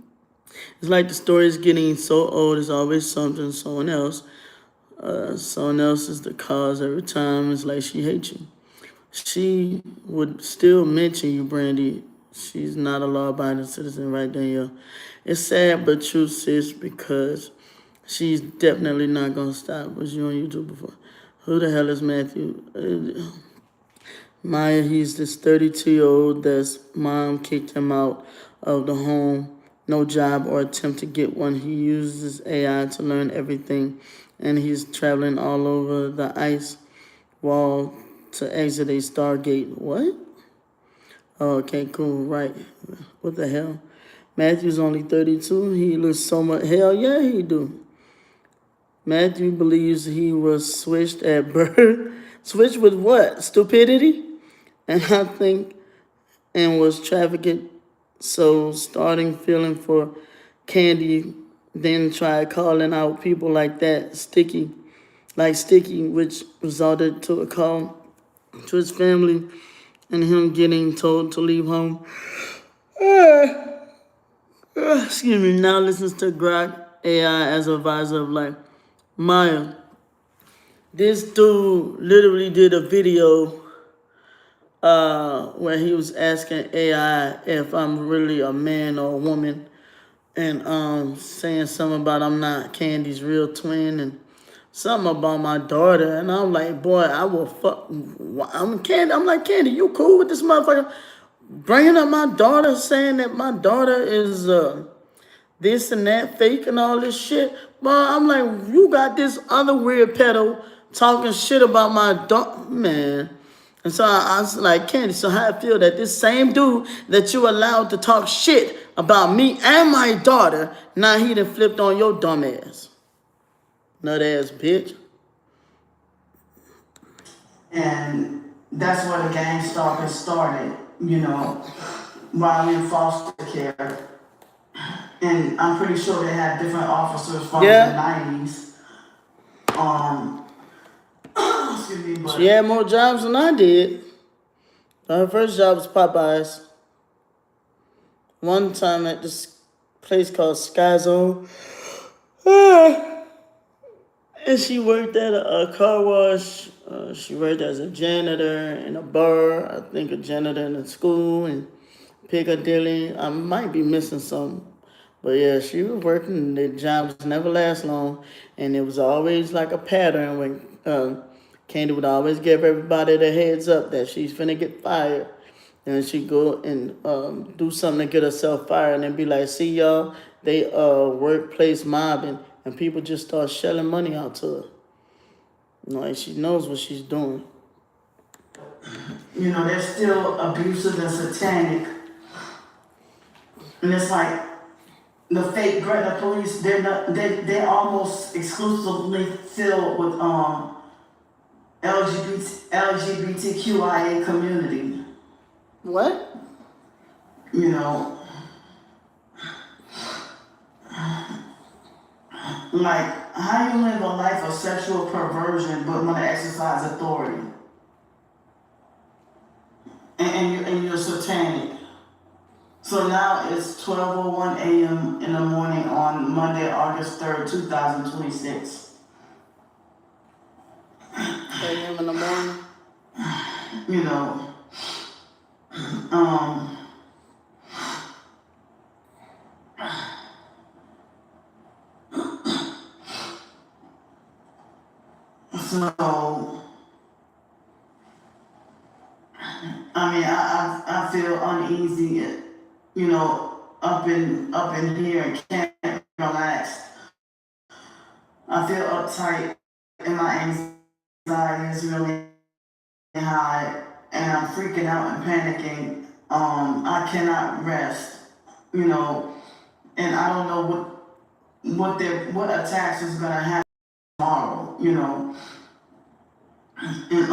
It's like the story is getting so old. It's always something, someone else. Someone else is the cause every time. It's like she hates you. She would still mention you, Brandy. She's not a law-abiding citizen, right, Danielle? It's sad but true, sis, because she's definitely not gonna stop. Was you on YouTube before? Who the hell is Matthew? Maya, he's this 32-year-old that's mom kicked him out of the home. No job or attempt to get one. He uses AI to learn everything, and he's traveling all over the ice wall to exit a Stargate. What? Oh, okay, cool, right. What the hell? Matthew's only 32. He looks so much. Hell yeah, he do. Matthew believes he was switched at birth. Switched with what? Stupidity? And I think, and was trafficked. So starting feeling for Candy, then tried calling out people like that, Sticky, which resulted to a call to his family and him getting told to leave home. Excuse me, now listens to Grok AI as advisor of life. Maya, this dude literally did a video where he was asking AI if I'm really a man or a woman, and saying something about I'm not Candy's real twin, and something about my daughter. And I'm like, boy, I will fuck. I'm Candy. I'm like, Candy, you cool with this motherfucker bringing up my daughter, saying that my daughter is this and that, fake and all this shit? But I'm like, you got this other weird pedo talking shit about my daughter, man. And so I was like, Candy, so how I feel that this same dude that you allowed to talk shit about me and my daughter, now he done flipped on your dumb ass. Nut ass bitch. And that's where the gang stalking started, while in foster care. And I'm pretty sure they had different officers from the 90s. Excuse me, but She had more jobs than I did. Her first job was Popeyes. One time at this place called Sky Zone. And she worked at a car wash. She worked as a janitor in a bar. I think a janitor in a school in Piccadilly. I might be missing something. But yeah, she was working. The jobs never last long. And it was always like a pattern when Candy would always give everybody the heads up that she's finna get fired. And she'd go and do something to get herself fired and then be like, see y'all, they workplace mobbing. And people just start shelling money out to her. Like, she knows what she's doing. they're still abusive and satanic. And it's like the fake Gretna police, they're almost exclusively filled with LGBTQIA community. What? You know, like how you live a life of sexual perversion but want to exercise authority, and you're satanic. So now it's 12:01 a.m. in the morning on Monday, August 3rd, 2026. A.m. in the morning. You know, so I mean, I feel uneasy, you know, up in here and can't relax. I feel uptight and my anxiety is really high and I'm freaking out and panicking. I cannot rest, you know, and I don't know what attacks is gonna happen tomorrow, you know. And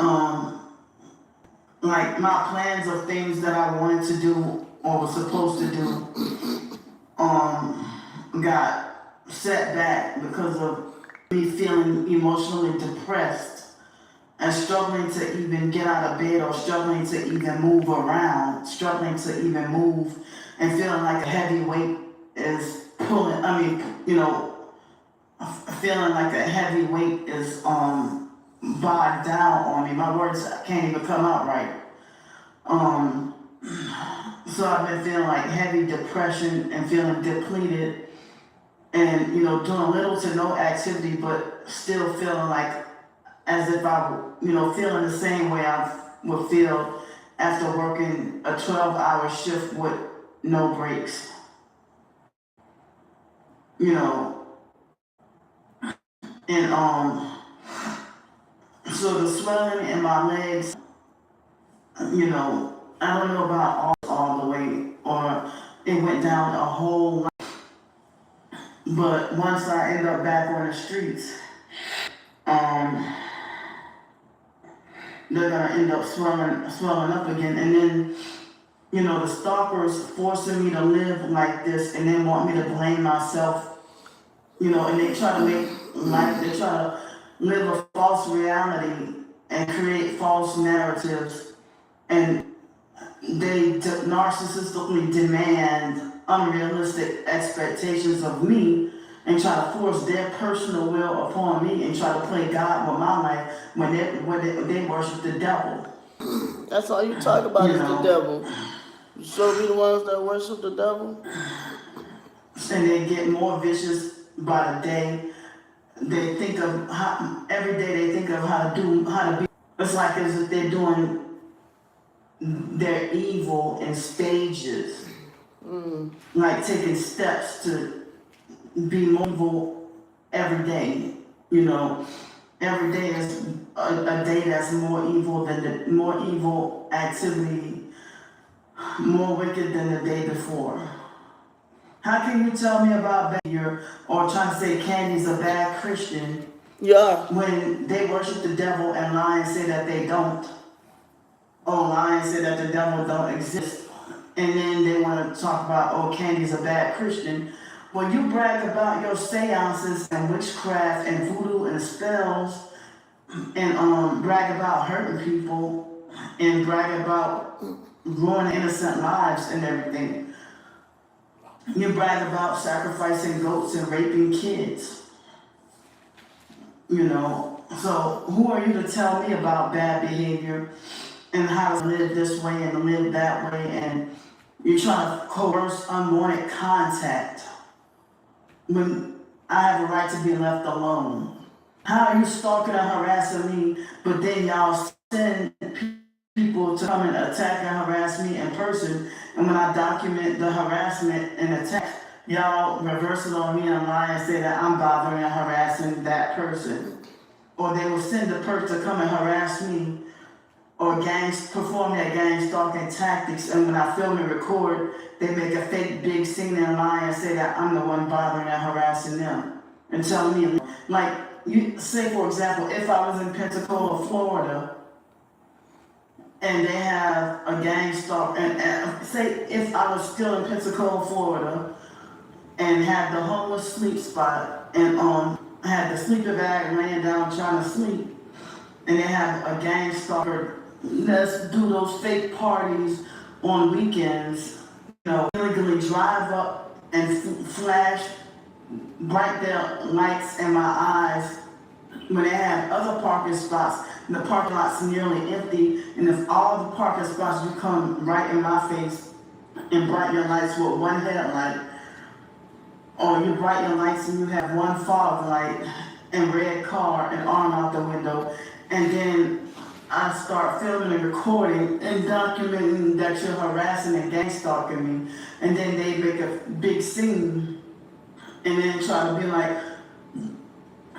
like my plans of things that I wanted to do or was supposed to do got set back because of me feeling emotionally depressed and struggling to even get out of bed or struggling to even move around, struggling to even move and feeling like a heavy weight is pulling, you know, feeling like a heavy weight is bogged down on me. My words can't even come out right. So I've been feeling like heavy depression and feeling depleted and, you know, doing little to no activity, but still feeling like as if I, you know, feeling the same way I would feel after working a 12-hour shift with no breaks. You know, and so the swelling in my legs, you know, I don't know about all the way or it went down a whole lot. But once I end up back on the streets, they're gonna end up swelling up again, and then, you know, the stalkers forcing me to live like this, and then want me to blame myself, you know, and they try to live a false reality and create false narratives, and they narcissistically demand unrealistic expectations of me and try to force their personal will upon me and try to play God with my life when they worship the devil. That's all you talk about You is the know. devil. You sure be the ones that worship the devil? And they get more vicious by the day. They think of every day they think of how to be. It's like as if they're doing their evil in stages. Like taking steps to be more evil every day, you know. Every day is a day that's more evil than the more evil activity, more wicked than the day before. How can you tell me about behavior or trying to say Candy's a bad Christian Yeah. when they worship the devil and lie and say that they don't? Or lie and say that the devil don't exist. And then they want to talk about, oh, Candy's a bad Christian. When you brag about your seances and witchcraft and voodoo and spells and brag about hurting people and brag about ruining innocent lives and everything. You brag about sacrificing goats and raping kids. You know, so who are you to tell me about bad behavior and how to live this way and live that way, and you're trying to coerce unwanted contact when I have a right to be left alone? How are you stalking and harassing me, but then y'all send people to come and attack and harass me in person, and when I document the harassment and attack, y'all reverse it on me and lie and say that I'm bothering and harassing that person? Or they will send a person to come and harass me or gangs perform their gang stalking tactics, and when I film and record, they make a fake big scene and lie and say that I'm the one bothering and harassing them, and tell me, like, you say for example, if I was in Pensacola, Florida, and they have a gang stalk, and say if I was still in Pensacola, Florida, and had the homeless sleep spot, and had the sleeping bag laying down trying to sleep, and they have a gang stalker, let's do those fake parties on weekends, illegally drive up and flash bright their lights in my eyes when they have other parking spots and the parking lot's nearly empty, and if all the parking spots you come right in my face and bright your lights with one headlight, or you bright your lights and you have one fog light and red car and arm out the window, and then I start filming and recording and documenting that you're harassing and gang stalking me, and then they make a big scene and then try to be like,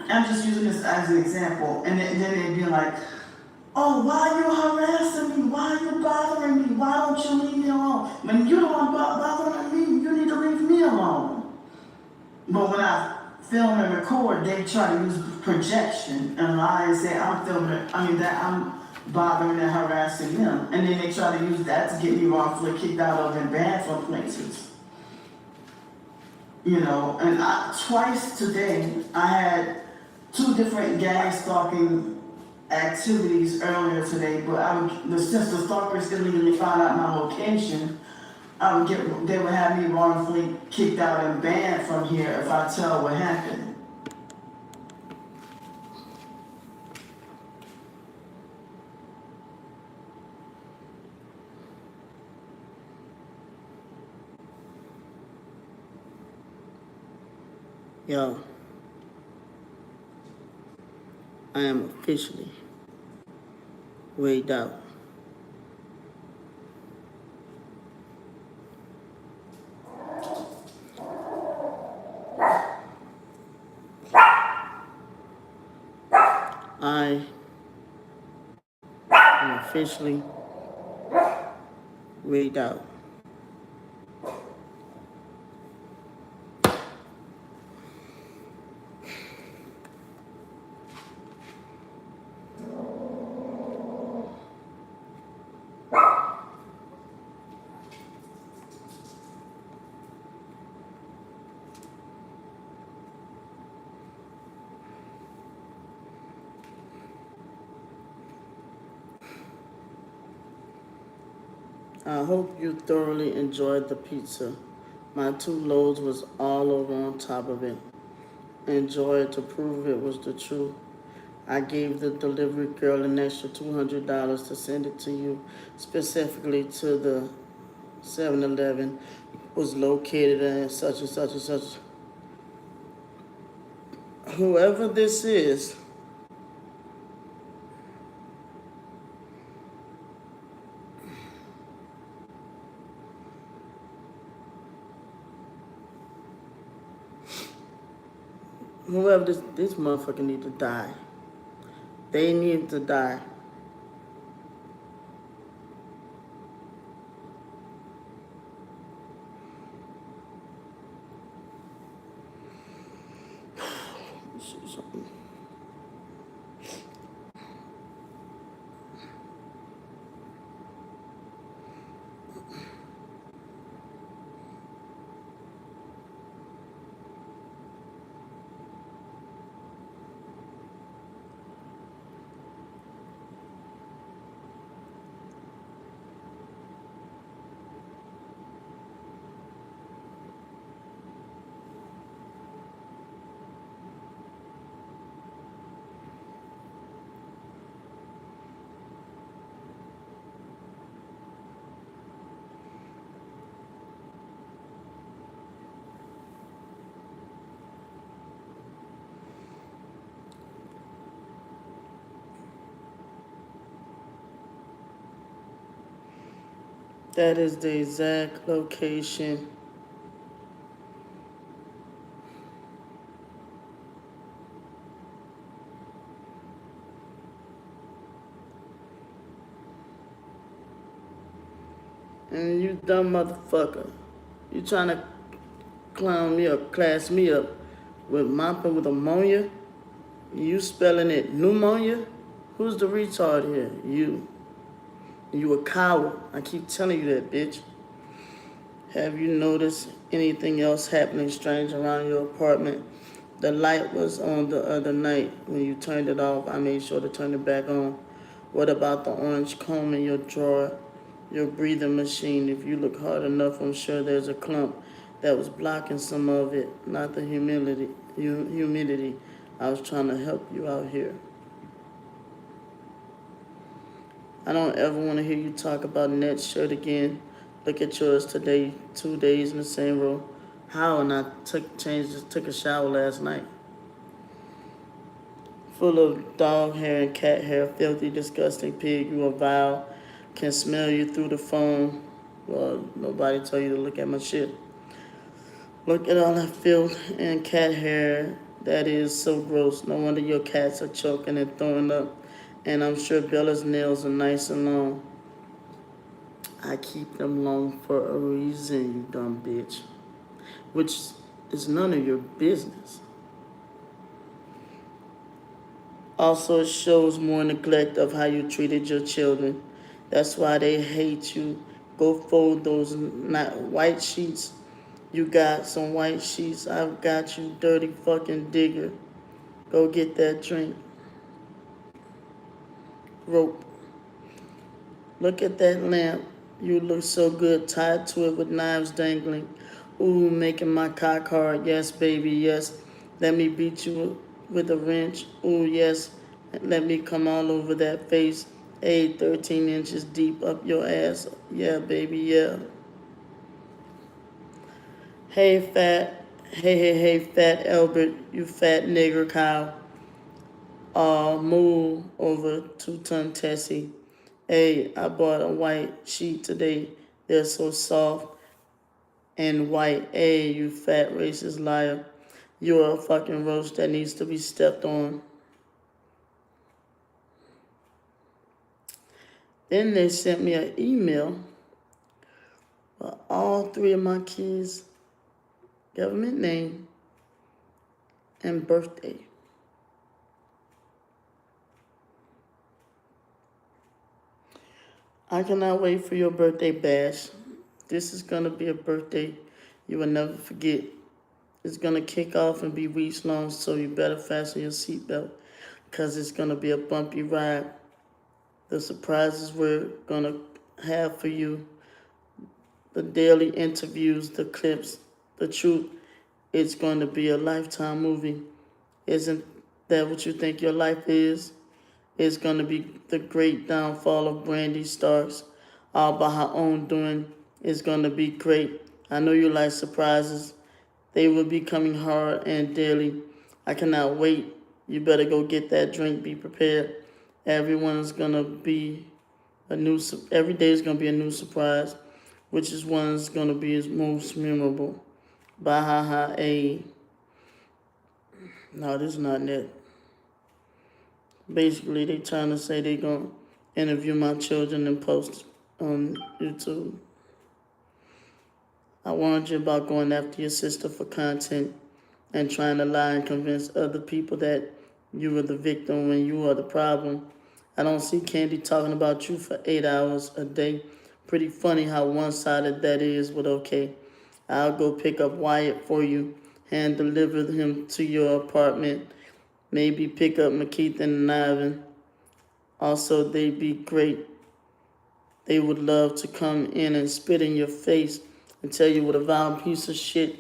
I'm just using this as an example, and then they'd be like, oh, why are you harassing me? Why are you bothering me? Why don't you leave me alone? When you don't want bothering me, you need to leave me alone. But when I film and record, they try to use projection and lie and say that I'm bothering and harassing them. And then they try to use that to get me wrongfully kicked out of and banned from places. And twice today, I had 2 different gang stalking activities earlier today, but since the stalkers illegally found out my location, they would have me wrongfully kicked out and banned from here if I tell what happened. Yo, I am officially weighed out. I am officially weighed out. I hope you thoroughly enjoyed the pizza. My 2 loads was all over on top of it. Enjoy it to prove it was the truth. I gave the delivery girl an extra $200 to send it to you, specifically to the 7-Eleven was located at such and such and such. Whoever this is, whoever this motherfucker need to die. They need to die. Let's see something. That is the exact location. And you dumb motherfucker. You trying to clown me up, class me up with mopping with ammonia? You spelling it pneumonia? Who's the retard here? You. You a coward. I keep telling you that, bitch. Have you noticed anything else happening strange around your apartment? The light was on the other night. When you turned it off, I made sure to turn it back on. What about the orange comb in your drawer? Your breathing machine. If you look hard enough, I'm sure there's a clump that was blocking some of it. Not the humidity. I was trying to help you out here. I don't ever want to hear you talk about Ned's shirt again. Look at yours today, 2 days in the same row. How? And I took a shower last night. Full of dog hair and cat hair, filthy, disgusting pig. You are vile. Can smell you through the phone. Well, nobody told you to look at my shit. Look at all that filth and cat hair. That is so gross. No wonder your cats are choking and throwing up. And I'm sure Bella's nails are nice and long. I keep them long for a reason, you dumb bitch. Which is none of your business. Also, it shows more neglect of how you treated your children. That's why they hate you. Go fold those white sheets. You got some white sheets. I've got you, dirty fucking digger. Go get that drink. Rope. Look at that lamp. You look so good tied to it with knives dangling. Ooh, making my cock hard. Yes, baby, yes. Let me beat you with a wrench. Ooh, yes. Let me come all over that face. Hey, 13 inches deep up your ass. Yeah, baby, yeah. Hey, fat Albert, you fat nigger cow. Move over 2-ton Tessie. Hey, I bought a white sheet today. They're so soft and white. Hey, you fat racist liar. You're a fucking roast that needs to be stepped on. Then they sent me an email for all 3 of my kids' government name and birthday. I cannot wait for your birthday bash. This is going to be a birthday you will never forget. It's going to kick off and be weeks long, so you better fasten your seatbelt because it's going to be a bumpy ride. The surprises we're going to have for you, the daily interviews, the clips, the truth. It's going to be a lifetime movie. Isn't that what you think your life is? It's going to be the great downfall of Brandy Starks, all by her own doing. It's going to be great. I know you like surprises. They will be coming hard and daily. I cannot wait. You better go get that drink. Be prepared. Every day is going to be a new surprise. Which is one's going to be his most memorable. Bahaha A. No, this is not it. Basically, they trying to say they going to interview my children and post on YouTube. I warned you about going after your sister for content and trying to lie and convince other people that you were the victim when you are the problem. I don't see Candy talking about you for 8 hours a day. Pretty funny how one-sided that is, but okay. I'll go pick up Wyatt for you, hand deliver him to your apartment. Maybe pick up McKeith and Ivan. Also, they'd be great. They would love to come in and spit in your face and tell you what a vile piece of shit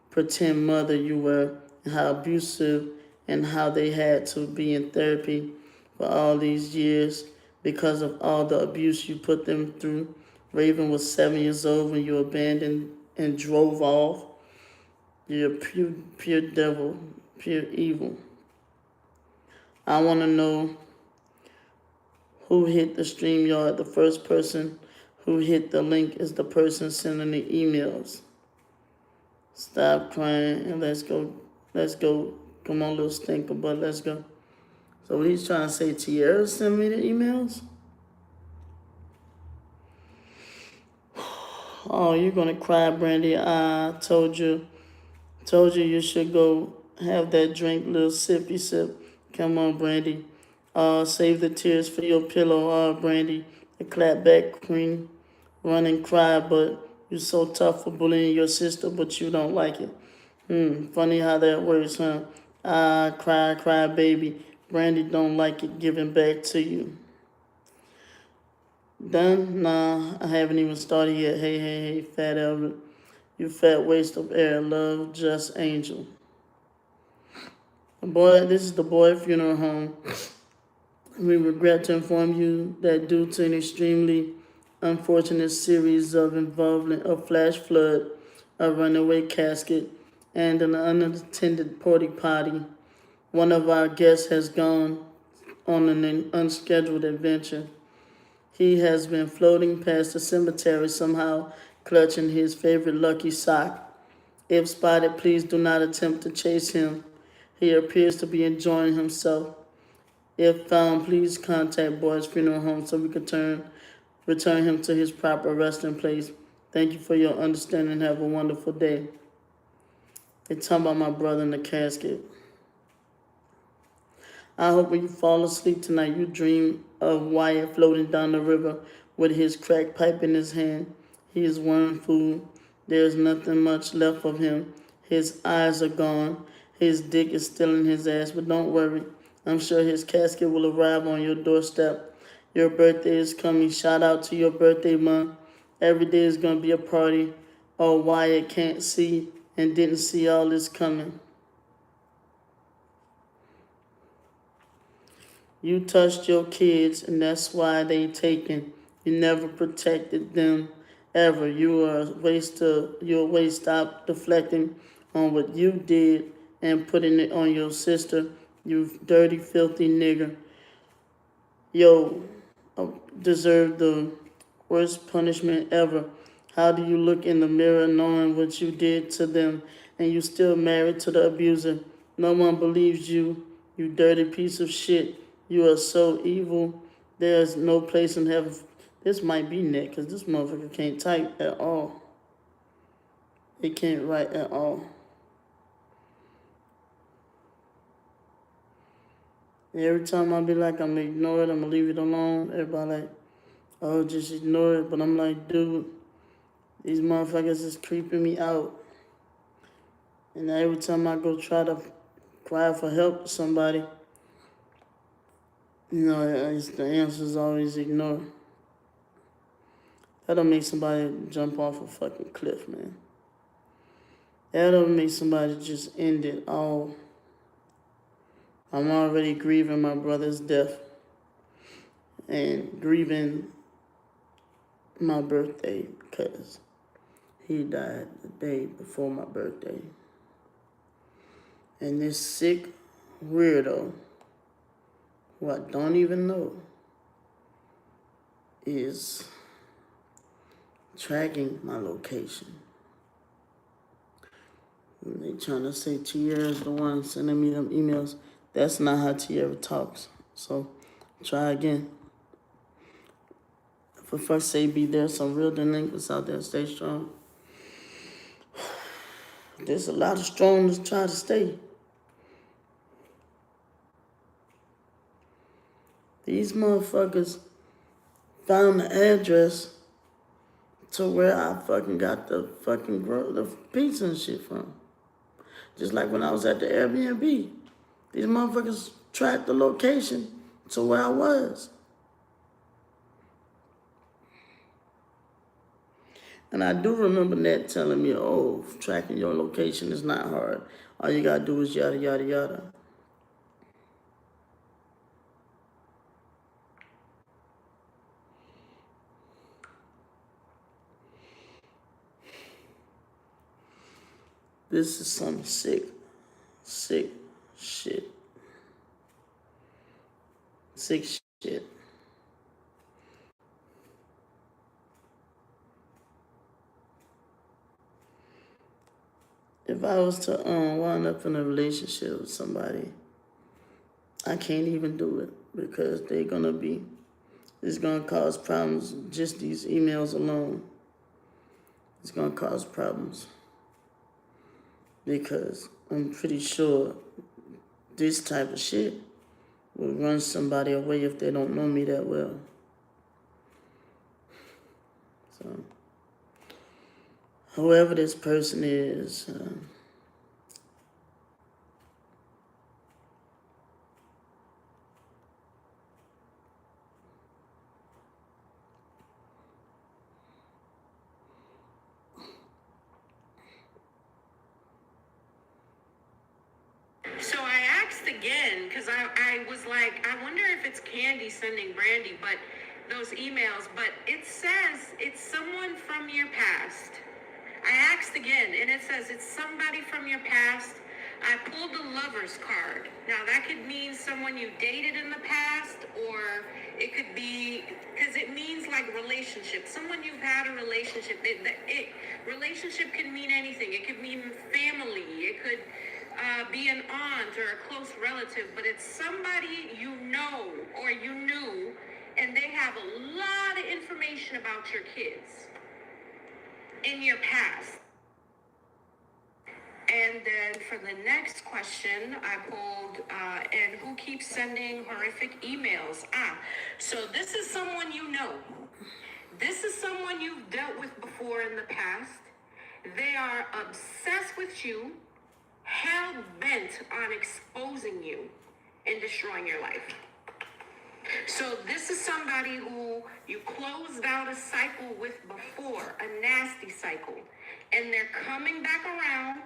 pretend mother you were and how abusive and how they had to be in therapy for all these years because of all the abuse you put them through. Raven was 7 years old when you abandoned and drove off. You're pure devil, pure evil. I want to know who hit the StreamYard. The first person who hit the link is the person sending the emails. Stop crying and let's go. Let's go. Come on, little stinker butt, let's go. So what he's trying to say, Tierra sent me the emails? Oh, you're gonna cry, Brandy. I told you you should go have that drink, little sippy sip. Come on, Brandy. Save the tears for your pillow, Brandy. The clap back queen. Run and cry, but you're so tough for bullying your sister, but you don't like it. Funny how that works, huh? Cry, cry, baby. Brandy don't like it giving back to you. Done? Nah, I haven't even started yet. Hey, fat Albert. You fat waste of air. Love, just angel. Boy, this is the Boy Funeral Home. We regret to inform you that due to an extremely unfortunate series of involvement, a flash flood, a runaway casket, and an unattended potty, one of our guests has gone on an unscheduled adventure. He has been floating past the cemetery somehow, clutching his favorite lucky sock. If spotted, please do not attempt to chase him. He appears to be enjoying himself. If found, please contact Boy's Funeral Home so we can return him to his proper resting place. Thank you for your understanding. Have a wonderful day. They talking about my brother in the casket. I hope when you fall asleep tonight, you dream of Wyatt floating down the river with his crack pipe in his hand. He is worm food. There's nothing much left of him. His eyes are gone. His dick is still in his ass, but don't worry. I'm sure his casket will arrive on your doorstep. Your birthday is coming. Shout out to your birthday month. Every day is going to be a party. Oh, Wyatt can't see and didn't see all this coming. You touched your kids, and that's why they taken. You never protected them, ever. You're a waste. Stop deflecting on what you did and putting it on your sister. You dirty, filthy nigger. Yo, deserve the worst punishment ever. How do you look in the mirror knowing what you did to them, and you still married to the abuser? No one believes you, you dirty piece of shit. You are so evil. There's no place in heaven. This might be Nick, because this motherfucker can't type at all. He can't write at all. Every time I be like, I'm going to ignore it, I'm going to leave it alone. Everybody like, oh, just ignore it. But I'm like, dude, these motherfuckers is creeping me out. And every time I go try to cry for help to somebody, you know, the answer is always ignore. That'll make somebody jump off a fucking cliff, man. That'll make somebody just end it all. I'm already grieving my brother's death and grieving my birthday because he died the day before my birthday. And this sick weirdo, who I don't even know, is tracking my location. And they trying to say Tierra's the one sending me them emails. That's not how Tierra talks. So try again. For fuck's sake, be there. Some real delinquents out there. Stay strong. There's a lot of strong to try to stay. These motherfuckers found the address to where I fucking got the pizza and shit from. Just like when I was at the Airbnb. These motherfuckers tracked the location to where I was. And I do remember Ned telling me, oh, tracking your location is not hard. All you gotta do is yada, yada, yada. This is some sick shit. Sick shit. If I was to wind up in a relationship with somebody, I can't even do it because it's gonna cause problems, just these emails alone. it's gonna cause problems. Because I'm pretty sure this type of shit will run somebody away if they don't know me that well. So, whoever this person is, So I asked again because I was like, I wonder if it's Candy sending Brandy, but those emails, but it says it's someone from your past. I asked again and it says it's somebody from your past. I pulled the lover's card. Now that could mean someone you dated in the past, or it could be, because it means like relationship, someone you've had a relationship. Relationship can mean anything. It could mean family. It could be an aunt or a close relative, but it's somebody you know or you knew, and they have a lot of information about your kids in your past. And then for the next question, I pulled, and who keeps sending horrific emails? So this is someone you know. This is someone you've dealt with before in the past. They are obsessed with you, hell-bent on exposing you and destroying your life. So this is somebody who you closed out a cycle with before, a nasty cycle, and they're coming back around,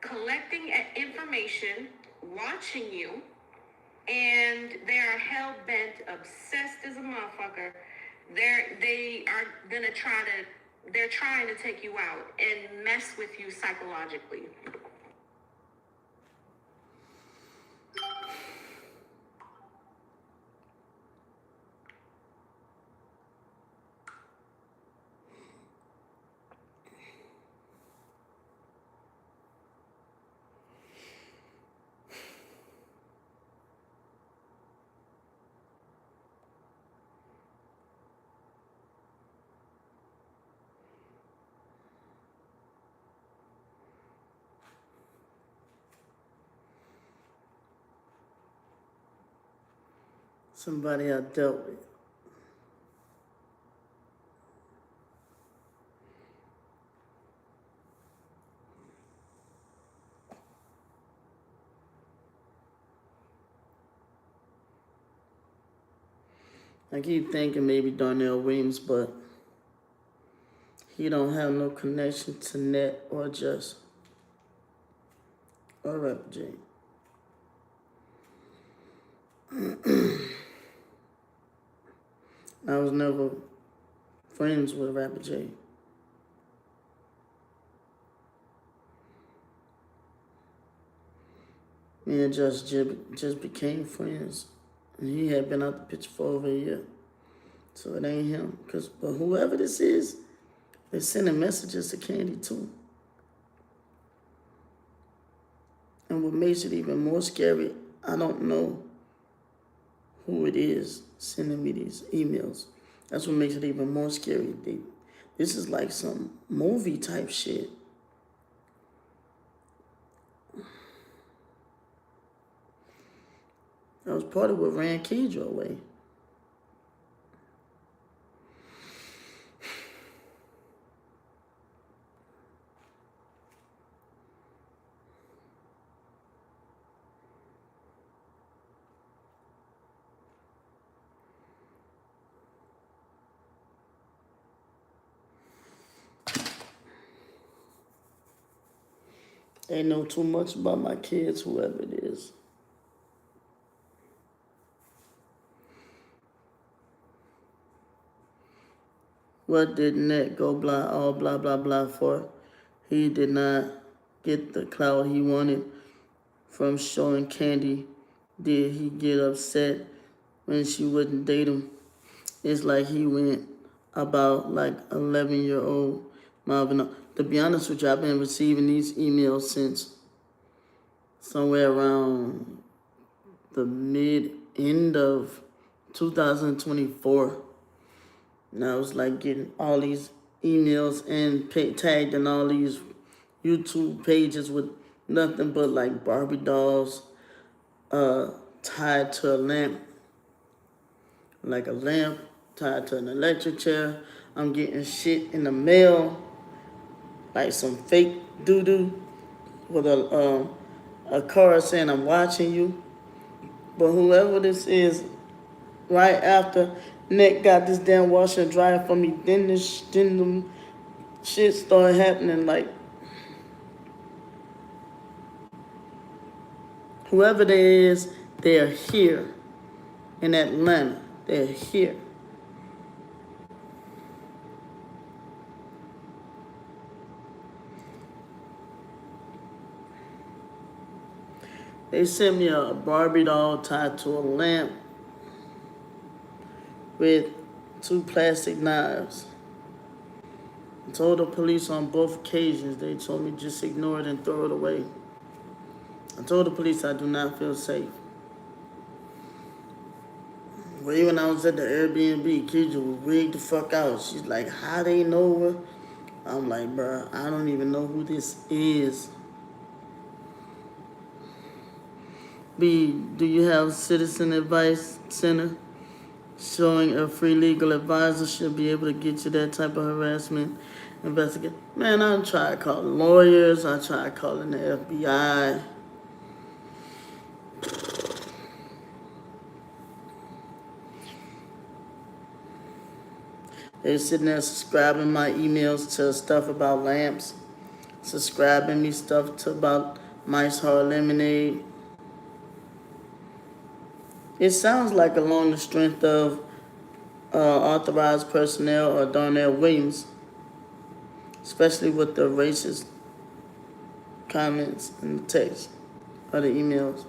collecting information, watching you, and they are hell-bent, obsessed as a motherfucker. They're trying to take you out and mess with you psychologically. somebody I dealt with. I keep thinking maybe Darnell Williams, but he don't have no connection to Net or Just or Rapper J. I was never friends with Rapper J. Me and just became friends. And he had been out the picture for over a year. So it ain't him. But whoever this is, they're sending messages to Candy too. And what makes it even more scary, I don't know who it is sending me these emails. That's what makes it even more scary. This is like some movie type shit. That was part of what ran Kedra away. They know too much about my kids, whoever it is. What did Net go blah blah for? He did not get the clout he wanted from showing Candy. Did he get upset when she wouldn't date him? It's like he went about like 11-year-old Marvin. To be honest with you, I've been receiving these emails since somewhere around the end of 2024. And I was like getting all these emails and tagged in all these YouTube pages with nothing but like Barbie dolls tied to a lamp, like a lamp tied to an electric chair. I'm getting shit in the mail, like some fake doo-doo with a card saying I'm watching you. But whoever this is, right after Nick got this damn washer and dryer for me, then the shit started happening. Like whoever they is, they're here in Atlanta. They're here. They sent me a Barbie doll tied to a lamp with 2 plastic knives. I told the police on both occasions. They told me just ignore it and throw it away. I told the police I do not feel safe. But even when I was at the Airbnb, Keisha was wigged the fuck out. She's like, how they know her? I'm like, bruh, I don't even know who this is. B, do you have Citizen Advice Center showing a free legal advisor should be able to get you that type of harassment investigate? Man, I tried calling lawyers. I tried calling the FBI. They're sitting there subscribing my emails to stuff about lamps, subscribing me stuff to about Mice Hard Lemonade. It sounds like along the strength of authorized personnel or Darnell Williams, especially with the racist comments in the text or the emails.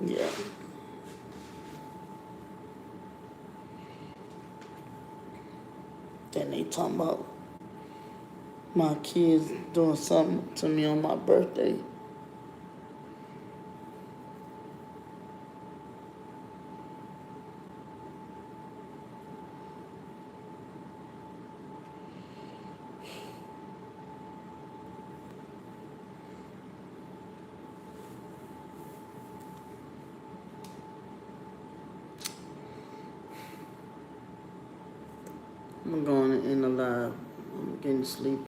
Yeah. Then they talking about my kids doing something to me on my birthday. I'm going to end the live. I'm getting sleepy.